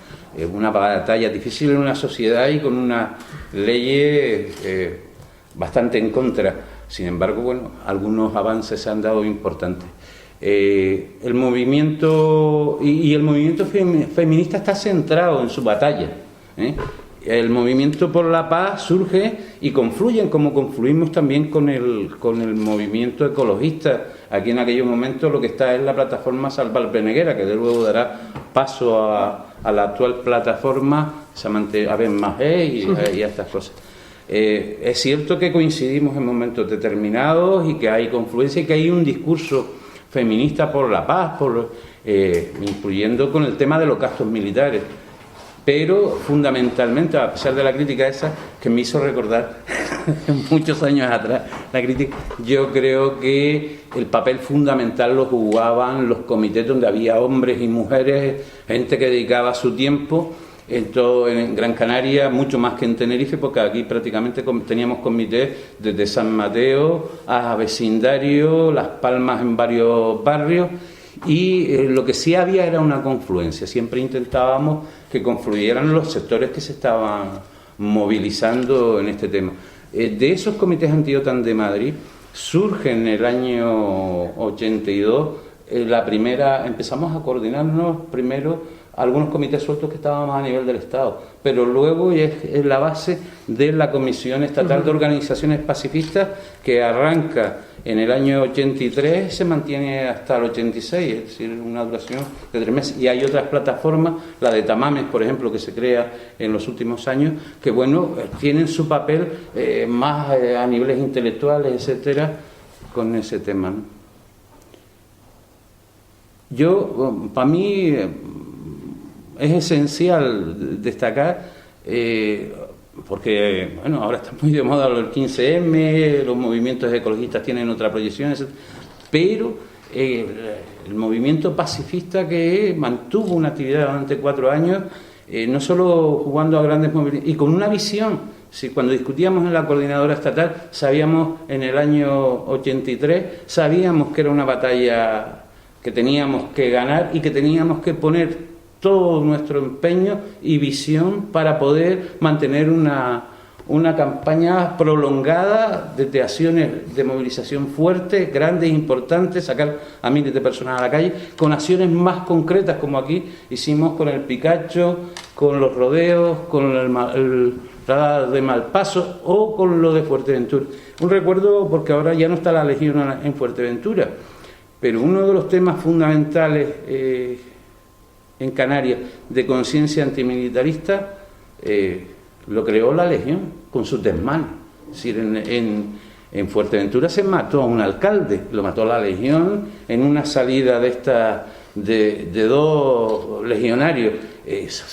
Una batalla difícil en una sociedad y con una ley bastante en contra. Sin embargo, bueno, algunos avances se han dado importantes. El movimiento el movimiento feminista está centrado en su batalla. El movimiento por la paz surge y confluyen, como confluimos también con el movimiento ecologista. Aquí en aquellos momentos lo que está es la plataforma Salvar Peneguera, que de luego dará paso a la actual plataforma Ave Magé y a estas cosas. Es cierto que coincidimos en momentos determinados y que hay confluencia y que hay un discurso feminista por la paz, incluyendo con el tema de los gastos militares. Pero fundamentalmente, a pesar de la crítica esa que me hizo recordar muchos años atrás, la crítica, yo creo que el papel fundamental lo jugaban los comités donde había hombres y mujeres, gente que dedicaba su tiempo, en Gran Canaria, mucho más que en Tenerife, porque aquí prácticamente teníamos comités desde San Mateo a vecindario, Las Palmas en varios barrios. Y lo que sí había era una confluencia. Siempre intentábamos que confluyeran los sectores que se estaban movilizando en este tema. De esos comités anti-OTAN de Madrid surge en el año 82 empezamos a coordinarnos primero algunos comités sueltos que estábamos a nivel del Estado, pero luego es la base de la Comisión Estatal de Organizaciones Pacifistas, que arranca en el año 83 y se mantiene hasta el 86, es decir, una duración de 3 meses. Y hay otras plataformas, la de Tamames, por ejemplo, que se crea en los últimos años, que bueno, tienen su papel más a niveles intelectuales, etcétera, con ese tema, ¿no? Para mí es esencial destacar, porque bueno, ahora está muy de moda el 15M, los movimientos ecologistas tienen otra proyección, etc. Pero el movimiento pacifista, que mantuvo una actividad durante 4 años, no solo jugando a grandes movimientos, y con una visión. Si cuando discutíamos en la coordinadora estatal, sabíamos en el año 83, sabíamos que era una batalla que teníamos que ganar y que teníamos que poner todo nuestro empeño y visión para poder mantener una campaña prolongada de acciones de movilización fuertes, grandes, importantes, sacar a miles de personas a la calle, con acciones más concretas como aquí hicimos con el Picacho, con los rodeos, con el radar de Malpaso o con lo de Fuerteventura. Un recuerdo porque ahora ya no está la Legión en Fuerteventura, pero uno de los temas fundamentales en Canarias de conciencia antimilitarista lo creó la Legión con sus desmanes. Es decir, en Fuerteventura se mató a un alcalde, lo mató la Legión en una salida de dos legionarios.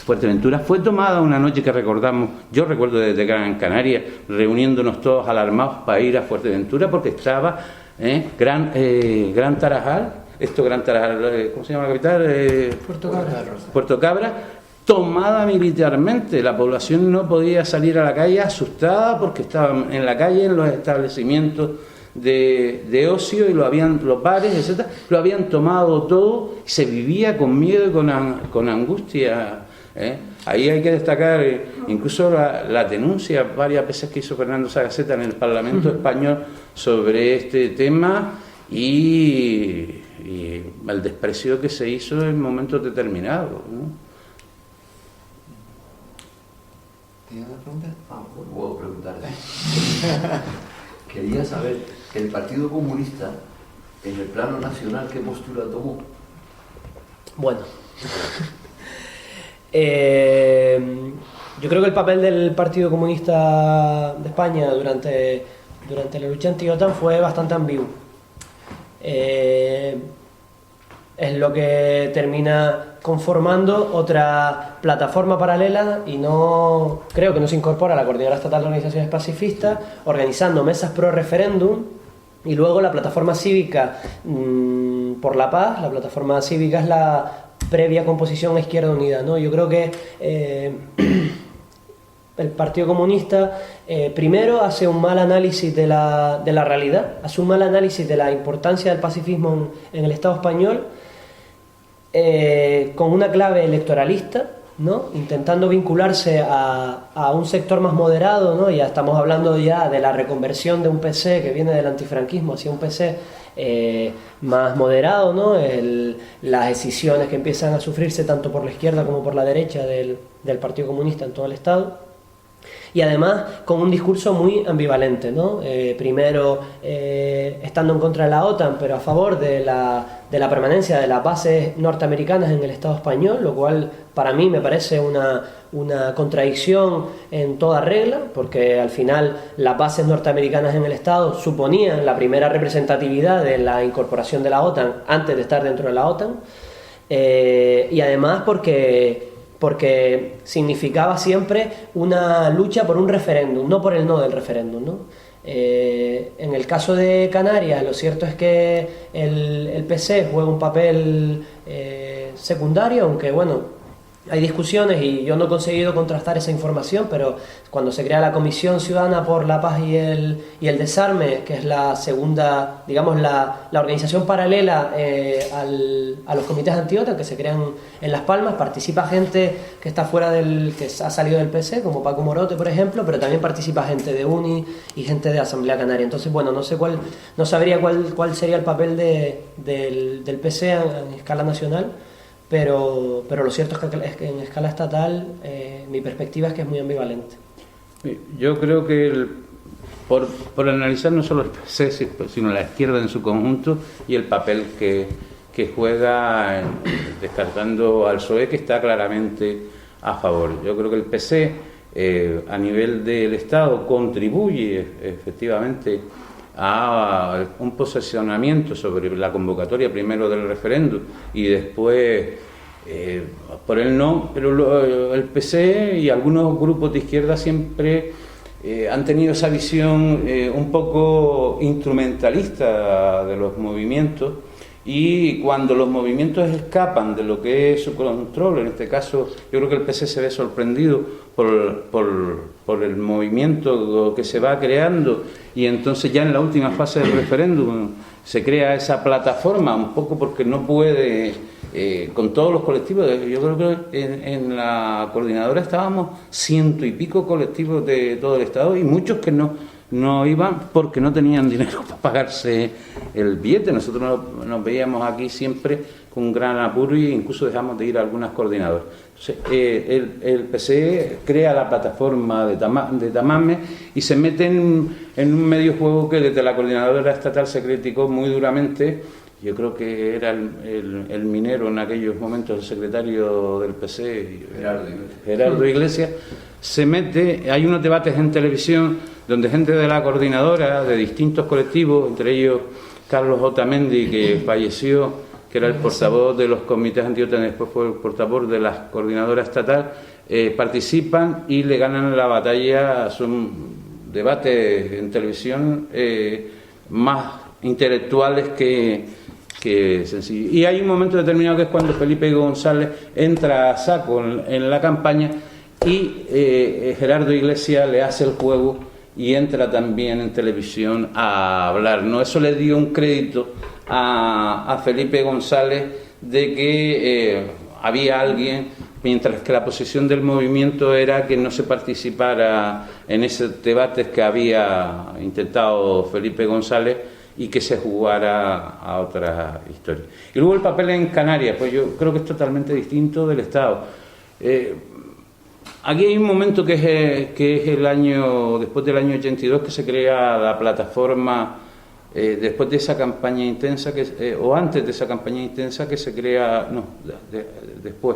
Fuerteventura fue tomada una noche que recordamos, yo recuerdo desde Gran Canaria, reuniéndonos todos alarmados para ir a Fuerteventura porque estaba Gran Tarajal, Gran Tarajal, ¿cómo se llama la capital? Puerto Cabra, tomada militarmente. La población no podía salir a la calle asustada porque estaban en la calle, en los establecimientos de ocio y los bares, etcétera, lo habían tomado todo y se vivía con miedo y con angustia. Ahí hay que destacar incluso la denuncia varias veces que hizo Fernando Sagaceta en el Parlamento español sobre este tema y el desprecio que se hizo en momentos determinados, ¿no? ¿Tienes una pregunta? Puedo preguntarte. Quería saber, el Partido Comunista, en el plano nacional, ¿qué postura tomó? Bueno, yo creo que el papel del Partido Comunista de España durante la lucha anti-OTAN fue bastante ambiguo. Es lo que termina conformando otra plataforma paralela y creo que no se incorpora a la Coordinadora Estatal de Organizaciones Pacifistas, organizando mesas pro referéndum, y luego la plataforma cívica por la paz. La plataforma cívica es la previa composición a Izquierda Unida, ¿no? Yo creo que el Partido Comunista primero hace un mal análisis de la realidad, hace un mal análisis de la importancia del pacifismo en el Estado español, con una clave electoralista, ¿no? Intentando vincularse a un sector más moderado, ¿no? Ya estamos hablando ya de la reconversión de un PC que viene del antifranquismo hacia un PC más moderado, ¿no? Las decisiones que empiezan a sufrirse tanto por la izquierda como por la derecha del Partido Comunista en todo el Estado. Y además con un discurso muy ambivalente, ¿no? Primero estando en contra de la OTAN, pero a favor de la permanencia de las bases norteamericanas en el Estado español, lo cual para mí me parece una contradicción en toda regla, porque al final las bases norteamericanas en el Estado suponían la primera representatividad de la incorporación de la OTAN antes de estar dentro de la OTAN, y además porque significaba siempre una lucha por un referéndum, no por el no del referéndum, ¿no? En el caso de Canarias, lo cierto es que el PC juega un papel secundario, aunque bueno, hay discusiones y yo no he conseguido contrastar esa información, pero cuando se crea la Comisión Ciudadana por la Paz y el Desarme, que es la segunda, digamos, la organización paralela a los comités anti-OTAN que se crean en Las Palmas, participa gente que está fuera que ha salido del PC, como Paco Morote, por ejemplo, pero también participa gente de UNI y gente de Asamblea Canaria. Entonces, bueno, no sabría cuál sería el papel del PC en escala nacional. Pero lo cierto es que en escala estatal mi perspectiva es que es muy ambivalente. Yo creo que por analizar no solo el PC, sino la izquierda en su conjunto y el papel que juega descartando al PSOE, que está claramente a favor. Yo creo que el PC a nivel del Estado contribuye efectivamente a un posicionamiento sobre la convocatoria primero del referéndum y después por el no, pero el PC y algunos grupos de izquierda siempre han tenido esa visión un poco instrumentalista de los movimientos y cuando los movimientos escapan de lo que es su control, en este caso yo creo que el PC se ve sorprendido por el movimiento que se va creando, y entonces ya en la última fase del referéndum se crea esa plataforma, un poco porque no puede con todos los colectivos. Yo creo que en la coordinadora estábamos 100 y pico colectivos de todo el Estado, y muchos que no iban porque no tenían dinero para pagarse el billete. Nosotros nos veíamos aquí siempre con un gran apuro, e incluso dejamos de ir a algunas coordinadoras. Entonces, el PSE crea la plataforma de Tamames y se mete en un medio juego que desde la coordinadora estatal se criticó muy duramente. Yo creo que era el minero en aquellos momentos, el secretario del PSE, Gerardo Iglesias, se mete. Hay unos debates en televisión donde gente de la coordinadora, de distintos colectivos, entre ellos Carlos Otamendi, que falleció, que era el portavoz de los comités anti-OTAN, después fue el portavoz de la coordinadora estatal, participan y le ganan la batalla. Son debates en televisión más intelectuales que sencillo. Y hay un momento determinado que es cuando Felipe González entra a saco en la campaña, y Gerardo Iglesias le hace el juego y entra también en televisión a hablar, ¿no? Eso le dio un crédito a Felipe González de que había alguien, mientras que la posición del movimiento era que no se participara en esos debates que había intentado Felipe González, y que se jugara a otra historia. Y luego el papel en Canarias, pues yo creo que es totalmente distinto del Estado. Aquí hay un momento que es el año, después del año 82, que se crea la plataforma, después de esa campaña intensa, o antes de esa campaña intensa, que se crea, después,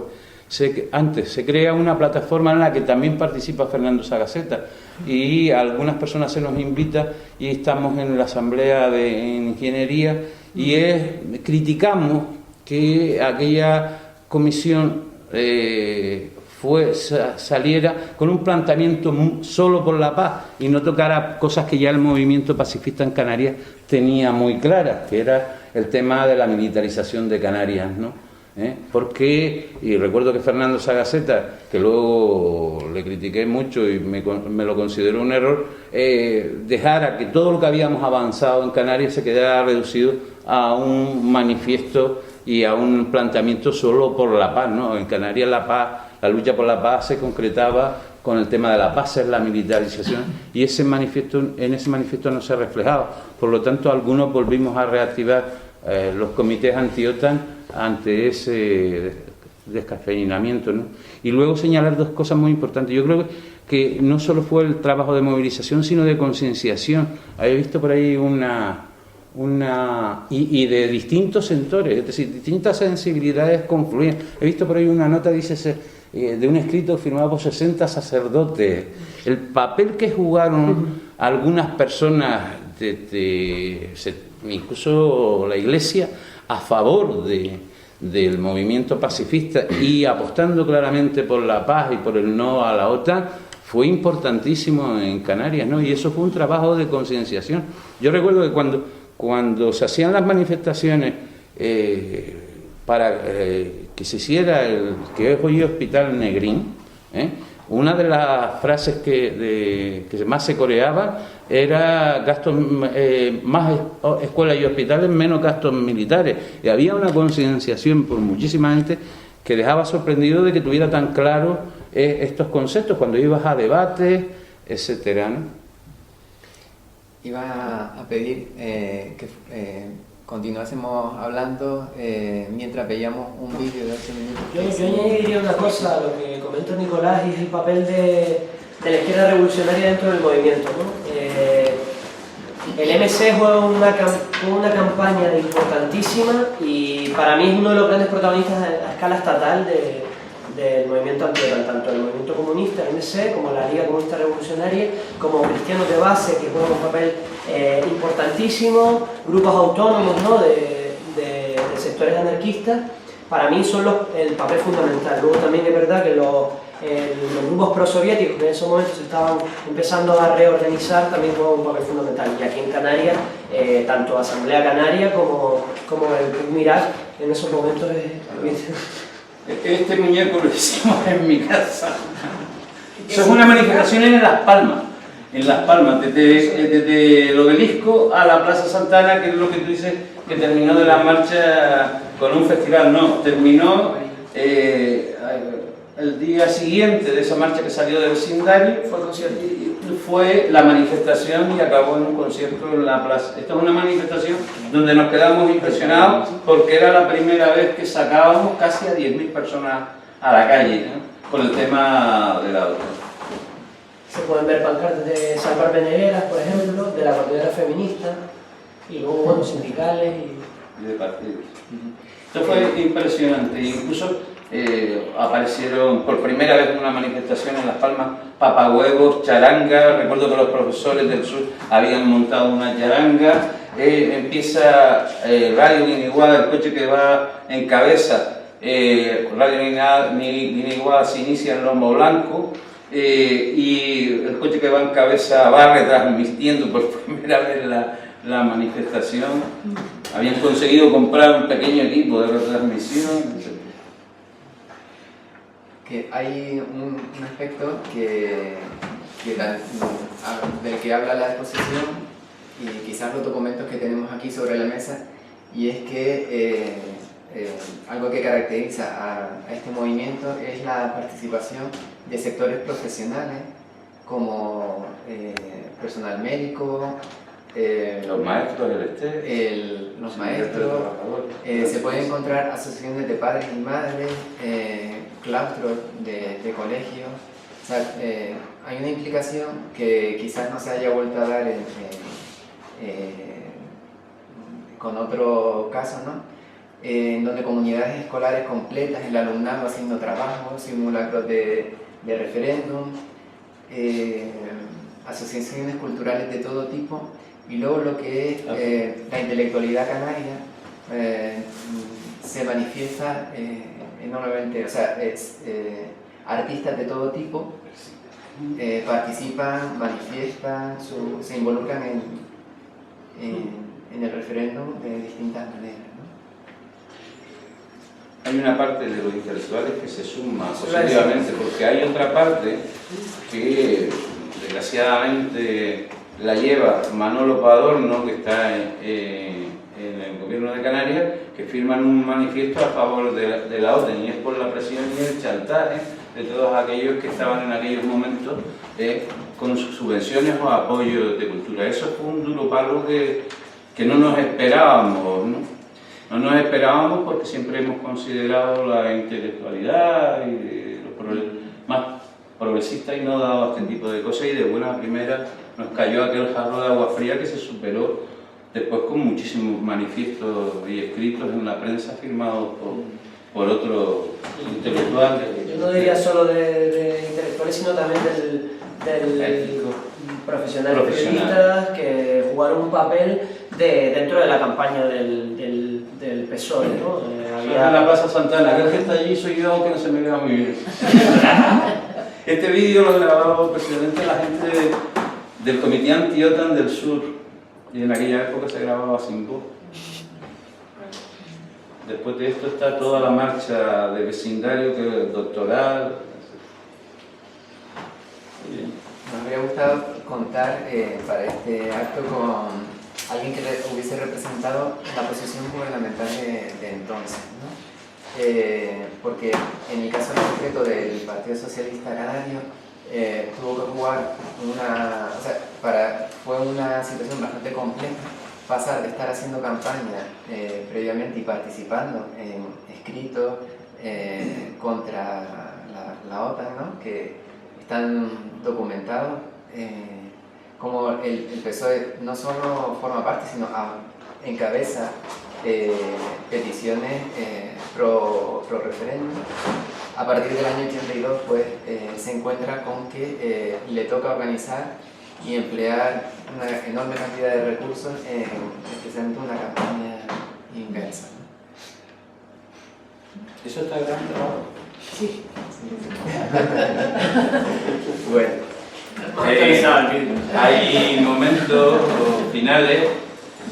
antes se crea una plataforma en la que también participa Fernando Sagaceta, y a algunas personas se nos invita, y estamos en la asamblea de ingeniería, y criticamos que aquella comisión saliera con un planteamiento solo por la paz y no tocara cosas que ya el movimiento pacifista en Canarias tenía muy claras, que era el tema de la militarización de Canarias, ¿no? Porque, y recuerdo que Fernando Sagaceta, que luego le critiqué mucho y me lo consideró un error, dejara que todo lo que habíamos avanzado en Canarias se quedara reducido a un manifiesto y a un planteamiento solo por la paz, ¿no? En Canarias la lucha por la paz se concretaba con el tema de la paz, es la militarización, y en ese manifiesto no se reflejaba. Por lo tanto, algunos volvimos a reactivar los comités anti-OTAN ante ese descafeinamiento, ¿no? Y luego señalar dos cosas muy importantes. Yo creo que no solo fue el trabajo de movilización, sino de concienciación. He visto por ahí y de distintos sectores, es decir, distintas sensibilidades confluyen. He visto por ahí una nota, dice, de un escrito firmado por 60 sacerdotes. El papel que jugaron algunas personas, incluso la Iglesia, a favor del movimiento pacifista y apostando claramente por la paz y por el no a la OTAN, fue importantísimo en Canarias, ¿no? Y eso fue un trabajo de concienciación. Yo recuerdo que cuando se hacían las manifestaciones para que se hiciera el que es hoy Hospital Negrín, una de las frases que más se coreaba era gastos, más escuelas y hospitales, menos gastos militares. Y había una concienciación por muchísima gente que dejaba sorprendido de que tuviera tan claro estos conceptos cuando ibas a debates, etcétera, ¿no? Iba a pedir que continuásemos hablando mientras veíamos un vídeo de 8 minutos. Yo añadiría una cosa a lo que comenta Nicolás, y es el papel de la izquierda revolucionaria dentro del movimiento, ¿no? El MC juega una campaña importantísima, y para mí es uno de los grandes protagonistas a escala estatal del movimiento anti-OTAN, tanto el movimiento comunista, el MC, como la Liga Comunista Revolucionaria, como cristianos de base, que juegan un papel importantísimo, grupos autónomos, ¿no? de sectores anarquistas. Para mí son el papel fundamental. Luego también es verdad que los grupos prosoviéticos que en esos momentos se estaban empezando a reorganizar también juega un papel fundamental. Y aquí en Canarias, tanto Asamblea Canaria como el Irak en esos momentos Este muñeco lo hicimos en mi casa. Eso es una manifestación en Las Palmas. En Las Palmas, desde el obelisco a la Plaza Santana, que es lo que tú dices, que terminó de la marcha con un festival. No, terminó el día siguiente de esa marcha que salió del vecindario, fue la manifestación y acabó en un concierto en la plaza. Esta es una manifestación donde nos quedamos impresionados porque era la primera vez que sacábamos casi a 10.000 personas a la calle, ¿no?, con el tema de la OTAN. Se pueden ver pancartas de Salvar Venegueras, por ejemplo, de la coordinadora feminista, y luego bueno, sindicales y de partidos. Esto fue impresionante, incluso aparecieron por primera vez en una manifestación en Las Palmas papahuevos, charanga. Recuerdo que los profesores del sur habían montado una charanga. Empieza Radio Guiniguada, el coche que va en cabeza. Radio Guiniguada se inicia en Lomo Blanco. Y el coche que va en cabeza va retransmitiendo por primera vez la manifestación. Habían conseguido comprar un pequeño equipo de retransmisión. Que hay un aspecto del que habla la exposición y quizás los documentos que tenemos aquí sobre la mesa, y es que algo que caracteriza a este movimiento es la participación de sectores profesionales como personal médico, los maestros del los maestros, se pueden encontrar asociaciones de padres y madres, claustros de colegios. O sea, hay una implicación que quizás no se haya vuelto a dar con otro caso, ¿no? En donde comunidades escolares completas, el alumnado haciendo trabajos, simulacros de referéndum, asociaciones culturales de todo tipo, y luego lo que es la intelectualidad canaria se manifiesta enormemente. O sea, artistas de todo tipo participan, manifiestan, se involucran en el referéndum de distintas maneras. Hay una parte de los intelectuales que se suma positivamente, porque hay otra parte que desgraciadamente la lleva Manolo Padorno, que está en el gobierno de Canarias, que firman un manifiesto a favor de la OTAN, y es por la presión y el chantaje de todos aquellos que estaban en aquellos momentos con sus subvenciones o apoyos de cultura. Eso fue un duro palo que no nos esperábamos, ¿no? No nos esperábamos porque siempre hemos considerado la intelectualidad y los más progresistas y no dado este tipo de cosas, y de buena primera nos cayó aquel jarro de agua fría que se superó después con muchísimos manifiestos y escritos en la prensa firmados por otros intelectuales. Yo no diría solo de intelectuales, sino también del profesionales periodistas que jugaron un papel dentro de la campaña del PSOE, ¿no? Había en la Plaza Santana, que está allí soy yo, aunque no se me vea muy bien. Este vídeo lo grababa precisamente la gente del Comité Anti-OTAN del Sur, y en aquella época se grababa sin voz. Después de esto está toda la marcha de vecindario, que es doctoral. Nos habría gustado contar para este acto con alguien que hubiese representado la posición gubernamental de entonces, ¿no? Porque en el caso en concreto del Partido Socialista Canario tuvo que jugar fue una situación bastante compleja pasar de estar haciendo campaña previamente y participando en escritos contra la OTAN, ¿no?, que están documentados, como el PSOE no solo forma parte, sino encabeza peticiones pro referéndum. A partir del año 82 pues, se encuentra con que le toca organizar y emplear una enorme cantidad de recursos en especialmente una campaña inversa. Eso está grabado. Sí. Bueno, hay momentos finales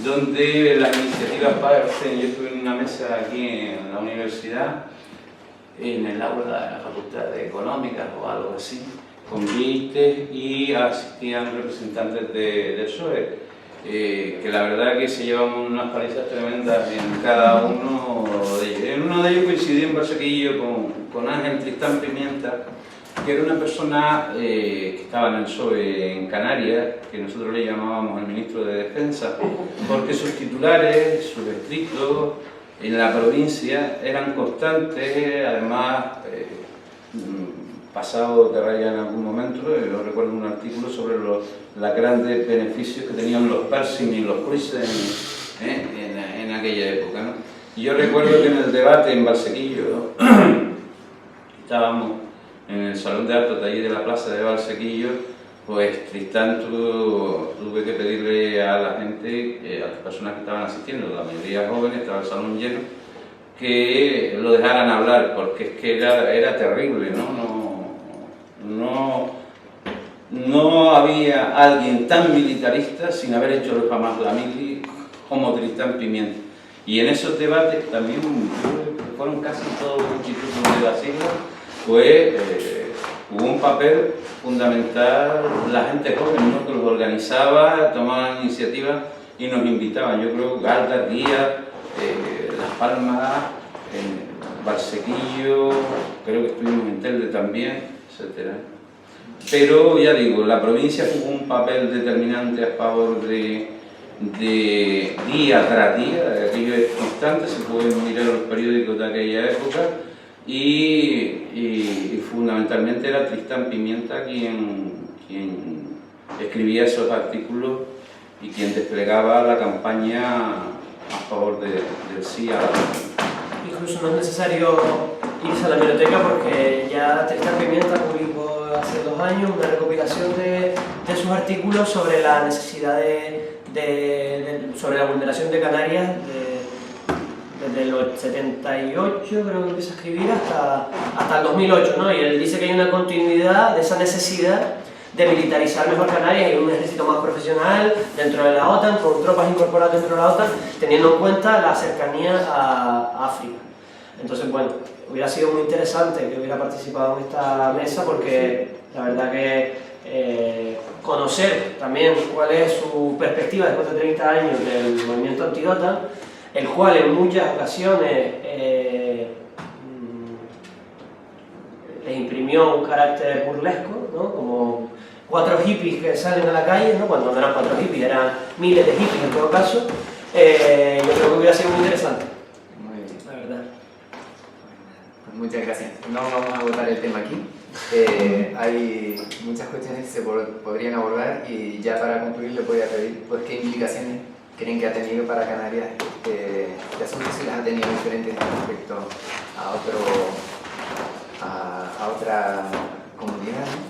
donde las iniciativas parten. Yo estuve en una mesa aquí en la universidad, en el aula de la Facultad de Económicas o algo así, con vistas, y asistían representantes del PSOE, que la verdad que se llevan unas palizas tremendas en cada uno de ellos. En uno de ellos coincidí en Barsequillo con Ángel Tristán Pimienta, que era una persona que estaba en el PSOE en Canarias, que nosotros le llamábamos el ministro de Defensa, porque sus titulares, sus escritos en la provincia eran constantes, además pasado de raya en algún momento. Yo recuerdo un artículo sobre los grandes beneficios que tenían los Pershing y los Chrysler en aquella época, ¿no? Y yo recuerdo que en el debate en Valsequillo estábamos en el salón de actos de allí de la plaza de Valsequillo, pues Tristán tuve que pedirle a la gente, a las personas que estaban asistiendo, la mayoría jóvenes, estaba el salón lleno, que lo dejaran hablar, porque es que era terrible, no había alguien tan militarista sin haber hecho jamás la mili como Tristán Pimienta. Y en esos debates también, que fueron casi todos los institutos de la sigla, pues hubo un papel fundamental la gente joven, ¿no?, que los organizaba, tomaban iniciativas y nos invitaban. Yo creo que Galdas, Díaz, Las Palmas, Valsequillo, creo que estuvimos en Telde también, etc. Pero ya digo, la provincia jugó un papel determinante a favor de día tras día, aquello es constante, se pueden mirar los periódicos de aquella época, y fundamentalmente era Tristán Pimienta quien escribía esos artículos y quien desplegaba la campaña a favor del sí a la Constitución. Incluso no es necesario irse a la biblioteca, porque ya Tristán Pimienta publicó hace 2 años una recopilación de sus artículos sobre la necesidad sobre la vulneración de Canarias desde el 78, creo que empieza a escribir, hasta el 2008, ¿no? Y él dice que hay una continuidad de esa necesidad de militarizar mejor Canarias y un ejército más profesional dentro de la OTAN, con tropas incorporadas dentro de la OTAN, teniendo en cuenta la cercanía a África. Entonces, bueno, hubiera sido muy interesante que hubiera participado en esta mesa, porque la verdad que conocer también cuál es su perspectiva después de 30 años del movimiento anti-OTAN, el cual en muchas ocasiones le imprimió un carácter burlesco, ¿no?, como 4 hippies que salen a la calle, ¿no?, cuando no eran 4 hippies, eran miles de hippies en todo caso. Yo creo que hubiera sido muy interesante. Muy bien. La verdad. Pues muchas gracias. No vamos a abordar el tema aquí. Hay muchas cuestiones que se podrían abordar, y ya para concluir les voy a pedir pues qué implicaciones creen que ha tenido para Canarias este asunto, si las ha tenido diferentes respecto a otra comunidad, ¿no?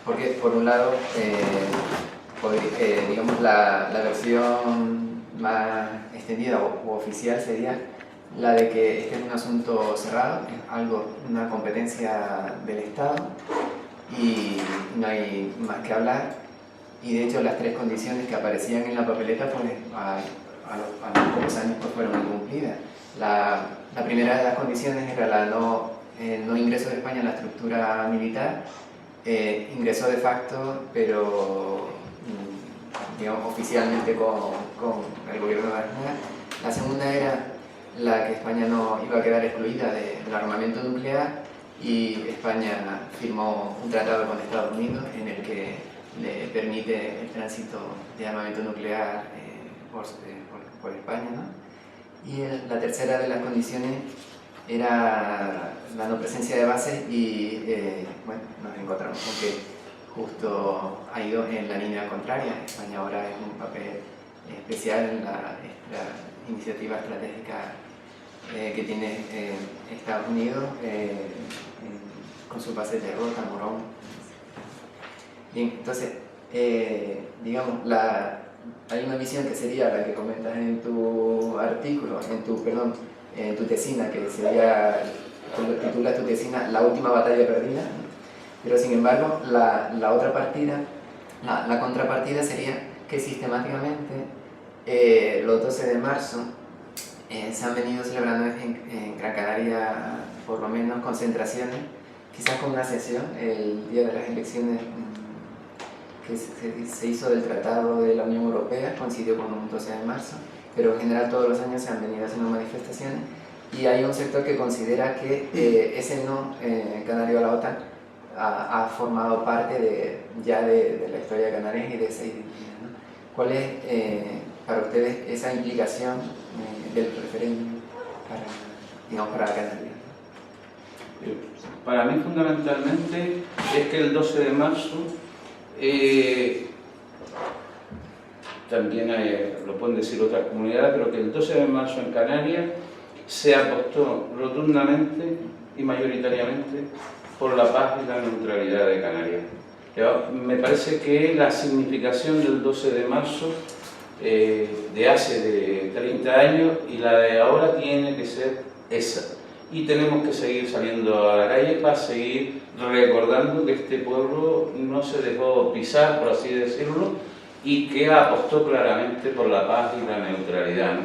Porque por un lado digamos la versión más extendida o oficial sería la de que este es un asunto cerrado, es una competencia del Estado y no hay más que hablar. Y de hecho las 3 condiciones que aparecían en la papeleta pues a los pocos años pues fueron incumplidas. La primera de las condiciones era la no ingreso de España en la estructura militar. Ingresó de facto, pero digamos oficialmente con el gobierno de Aznar. La segunda era la que España no iba a quedar excluida del armamento nuclear, y España firmó un tratado con Estados Unidos en el que le permite el tránsito de armamento nuclear por España, ¿no? Y la tercera de las condiciones era la no presencia de bases, y bueno, nos encontramos con que justo ha ido en la línea contraria. España ahora es un papel especial en la iniciativa estratégica que tiene Estados Unidos con sus bases de Rota, Morón. Bien, entonces, digamos, hay una visión que sería la que comentas en tu artículo, Tutesina, que sería, titula Tutesina La última batalla perdida, pero sin embargo la otra partida, la contrapartida sería que sistemáticamente los 12 de marzo se han venido celebrando en Gran Canaria por lo menos concentraciones, quizás con una sesión el día de las elecciones que se hizo del Tratado de la Unión Europea, coincidió con un 12 de marzo, pero en general todos los años se han venido haciendo manifestaciones y hay un sector que considera que ese no canario a la OTAN ha formado parte ya de la historia de Canarias y de esa identidad, ¿no? ¿Cuál es para ustedes esa implicación del referéndum para Canarias? Para mí fundamentalmente es que el 12 de marzo también lo pueden decir otras comunidades, pero que el 12 de marzo en Canarias se apostó rotundamente y mayoritariamente por la paz y la neutralidad de Canarias. Me parece que la significación del 12 de marzo de hace de 30 años y la de ahora tiene que ser esa. Y tenemos que seguir saliendo a la calle para seguir recordando que este pueblo no se dejó pisar, por así decirlo, y que apostó claramente por la paz y la neutralidad, ¿no?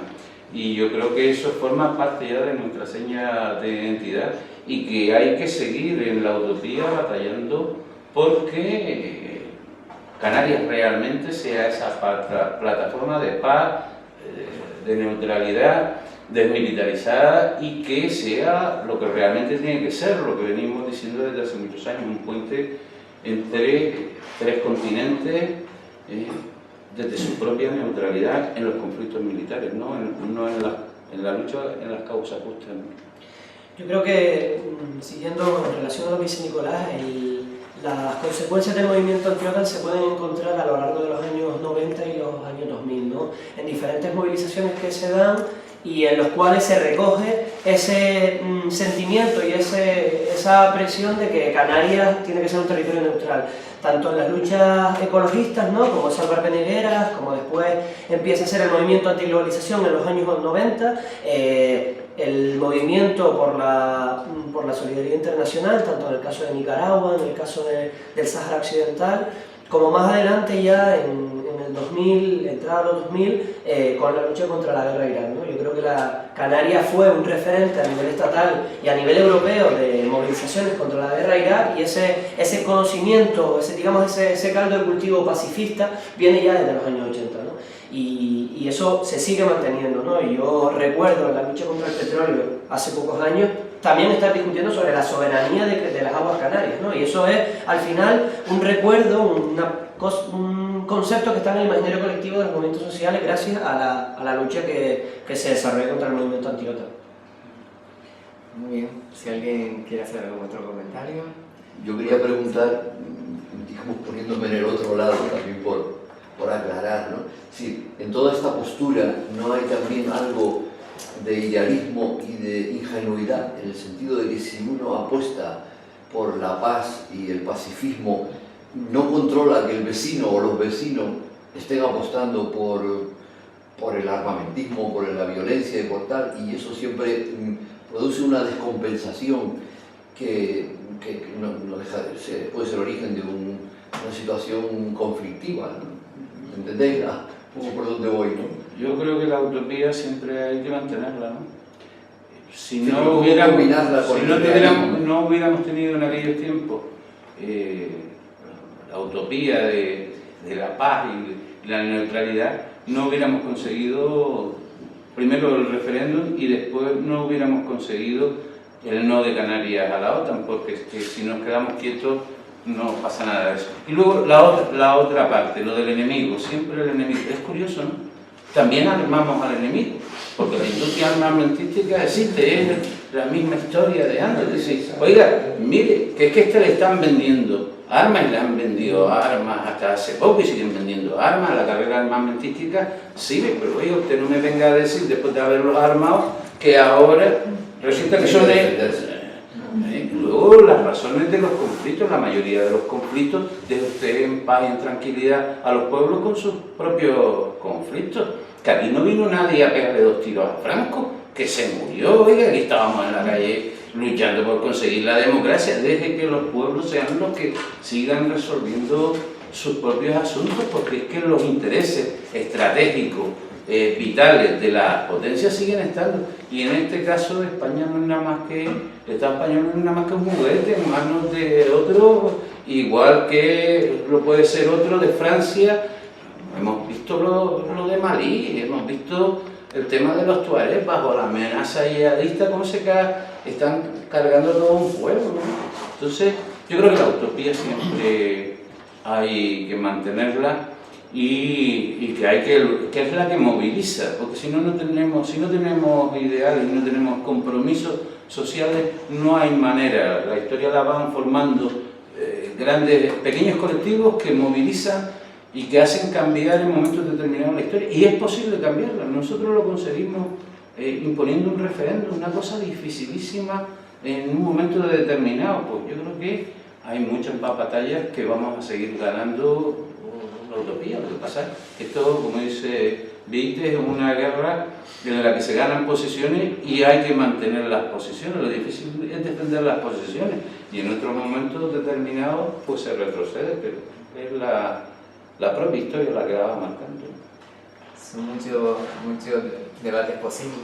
Y yo creo que eso forma parte ya de nuestra seña de identidad y que hay que seguir en la utopía batallando porque Canarias realmente sea esa plataforma de paz, de neutralidad, desmilitarizada y que sea lo que realmente tiene que ser, lo que venimos diciendo desde hace muchos años, un puente entre tres continentes desde su propia neutralidad en los conflictos militares, no en la lucha en las causas justas, ¿no? Yo creo que, siguiendo en relación a lo que dice Nicolás, las consecuencias del movimiento anti-OTAN se pueden encontrar a lo largo de los años 90 y los años 2000, ¿no? En diferentes movilizaciones que se dan y en los cuales se recoge ese sentimiento y esa presión de que Canarias tiene que ser un territorio neutral, tanto en las luchas ecologistas, ¿no? Como Salvar Penegueras, como después empieza a ser el movimiento antiglobalización en los años 90, el movimiento por la solidaridad internacional, tanto en el caso de Nicaragua, en el caso del Sáhara Occidental, como más adelante ya en el 2000, entrada a los 2000, con la lucha contra la guerra de Irak, ¿no? Yo creo que Canarias fue un referente a nivel estatal y a nivel europeo de movilizaciones contra la guerra de Irak y ese conocimiento, ese caldo de cultivo pacifista viene ya desde los años 80, ¿no? Y eso se sigue manteniendo, ¿no? Y yo recuerdo en la lucha contra el petróleo hace pocos años también estar discutiendo sobre la soberanía de las aguas canarias, ¿no? Y eso es al final un recuerdo, un concepto que está en el imaginario colectivo de los movimientos sociales gracias a la lucha que se desarrolla contra el movimiento anti-OTAN. Muy bien, si alguien quiere hacer algún otro comentario. Yo quería preguntar, digamos poniéndome en el otro lado también por aclarar, ¿no? Si en toda esta postura no hay también algo de idealismo y de ingenuidad, en el sentido de que si uno apuesta por la paz y el pacifismo, no controla que el vecino o los vecinos estén apostando por el armamentismo, por la violencia y por tal, y eso siempre produce una descompensación que no deja de ser, puede ser origen de una situación conflictiva, ¿no? ¿Entendéis? ¿Por dónde voy, no? Yo creo que la utopía siempre hay que mantenerla, ¿no? Si Sí, no hubiéramos tenido en aquellos tiempos la utopía de la paz y la neutralidad, no hubiéramos conseguido primero el referéndum y después no hubiéramos conseguido el no de Canarias a la OTAN, porque es que si nos quedamos quietos no pasa nada de eso. Y luego la otra parte, lo del enemigo, siempre el enemigo. Es curioso, ¿no? También armamos al enemigo, porque la industria armamentística existe, es la misma historia de antes. Decir, oiga, mire, que es que le están vendiendo armas y le han vendido armas hasta hace poco y siguen vendiendo armas. La carrera armamentística sigue, pero oiga, usted no me venga a decir, después de haberlos armado, que ahora resulta que son luego las razones de los conflictos, la mayoría de los conflictos, deja usted en paz y en tranquilidad a los pueblos con sus propios conflictos. Que aquí no vino nadie a pegarle 2 tiros a Franco, que se murió, oiga, que estábamos en la calle luchando por conseguir la democracia. Deje que los pueblos sean los que sigan resolviendo sus propios asuntos, porque es que los intereses estratégicos vitales de las potencias siguen estando, y en este caso España no es nada más que, el Estado español no es nada más que un juguete en manos de otro, igual que lo puede ser otro de Francia. Hemos visto lo de Malí, hemos visto el tema de los tuaregs bajo la amenaza yihadista, cómo están cargando todo un pueblo, ¿no? Entonces yo creo que la utopía siempre hay que mantenerla, y que es la que moviliza, porque si no tenemos ideales, no tenemos compromisos sociales, no hay manera. La historia la van formando pequeños colectivos que movilizan y que hacen cambiar en momentos determinados la historia, y es posible cambiarla. Nosotros lo conseguimos imponiendo un referéndum, una cosa dificilísima en un momento determinado. Pues yo creo que hay muchas más batallas que vamos a seguir ganando la utopía. Lo que pasa es que esto, como dice Vite, es una guerra en la que se ganan posiciones y hay que mantener las posiciones. Lo difícil es defender las posiciones, y en otros momentos determinados pues se retrocede, pero es la propia historia la que la va marcando. Son muchos debates posibles,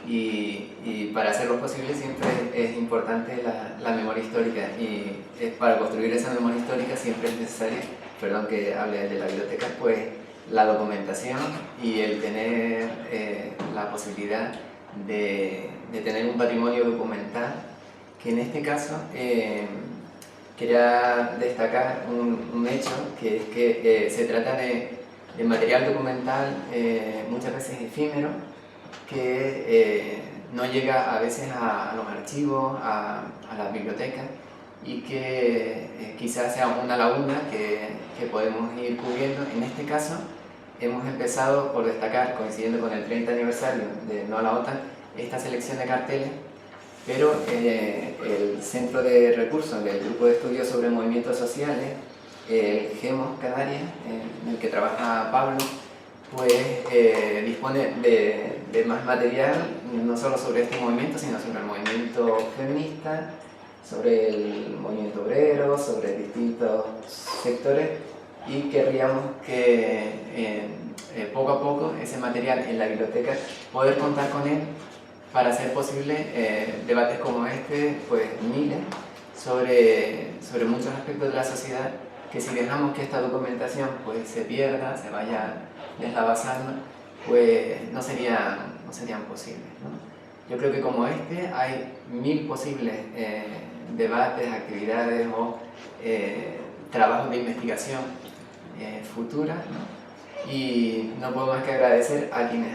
y para hacerlos posibles siempre es importante la memoria histórica, y para construir esa memoria histórica siempre es necesario, perdón que hable de la biblioteca, pues la documentación y el tener la posibilidad de tener un patrimonio documental, que en este caso quería destacar un hecho, que es que se trata de material documental muchas veces efímero, que no llega a veces a los archivos, a las bibliotecas, y que quizás sea una laguna que podemos ir cubriendo. En este caso hemos empezado por destacar, coincidiendo con el 30 aniversario de No a la OTAN, esta selección de carteles, pero el Centro de Recursos del Grupo de Estudios sobre Movimientos Sociales, el GEMOS Canarias, en el que trabaja Pablo, pues dispone de más material, no solo sobre este movimiento, sino sobre el movimiento feminista, sobre el movimiento obrero, sobre distintos sectores, y querríamos que poco a poco ese material en la biblioteca, poder contar con él para hacer posible debates como este, pues miles, sobre muchos aspectos de la sociedad, que si dejamos que esta documentación pues se pierda, se vaya deslavazando, pues no serían posibles, ¿no? Yo creo que como este hay 1000 posibles debates, actividades o trabajos de investigación futuras, ¿no? Y no puedo más que agradecer a quienes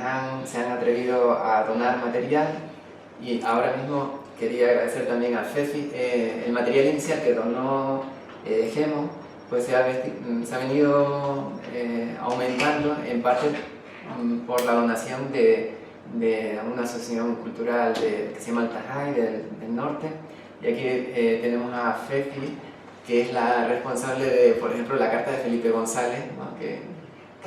se han atrevido a donar material, y ahora mismo quería agradecer también a FEFI. El material inicial que donó GEMOS pues se ha venido aumentando en parte por la donación de una asociación cultural que se llama Altajay del norte, y aquí tenemos a FEFI, que es la responsable de, por ejemplo, la carta de Felipe González, ¿no? que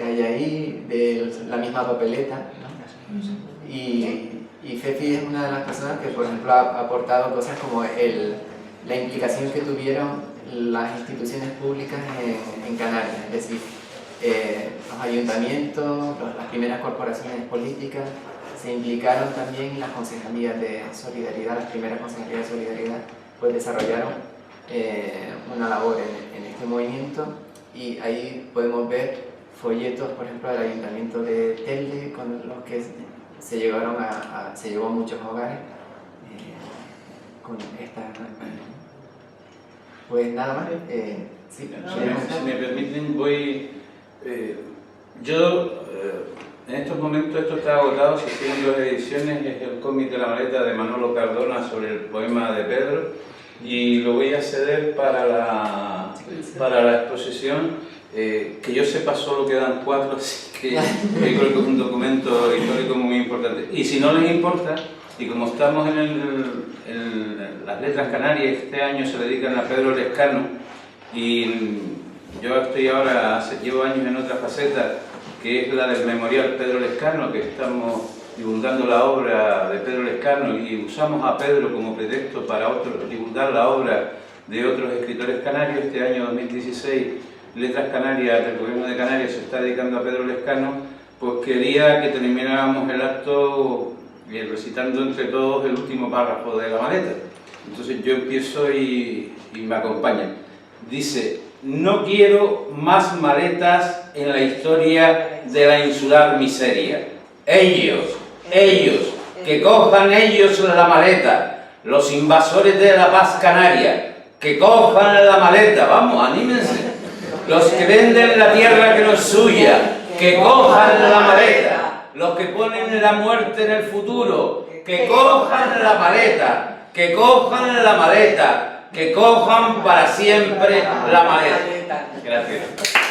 hay ahí, de la misma papeleta, ¿no? Y FEFI es una de las personas que, por ejemplo, ha aportado cosas como la implicación que tuvieron las instituciones públicas en Canarias, es decir, los ayuntamientos, las primeras corporaciones políticas se implicaron también, en las concejalías de solidaridad, las primeras concejalías de solidaridad, pues desarrollaron una labor en este movimiento, y ahí podemos ver folletos, por ejemplo, del ayuntamiento de Telde, con los que se llegó a muchos hogares con esta campaña. Pues nada más. Sí, si me permiten, yo en estos momentos esto está agotado, se hicieron 2 ediciones, es el cómic de la maleta de Manolo Cardona sobre el poema de Pedro, y lo voy a ceder para la exposición. Que yo sepa solo quedan 4, así que yo creo que es un documento histórico muy importante. Y si no les importa, y como estamos en las letras canarias, este año se dedican a Pedro Lescano, y yo estoy ahora, llevo años en otra faceta, que es la del memorial Pedro Lescano, que estamos divulgando la obra de Pedro Lescano, y usamos a Pedro como pretexto para divulgar la obra de otros escritores canarios. Este año 2016, Letras Canarias del Gobierno de Canarias se está dedicando a Pedro Lescano, pues quería que termináramos el acto recitando entre todos el último párrafo de La maleta. Entonces yo empiezo y me acompaña. Dice: no quiero más maletas en la historia de la insular miseria. Ellos, que cojan ellos la maleta, los invasores de la paz canaria, que cojan la maleta, vamos, anímense. Los que venden la tierra que no es suya, que cojan la maleta. Los que ponen la muerte en el futuro, que cojan la maleta, que cojan la maleta, que cojan para siempre la maleta. Gracias.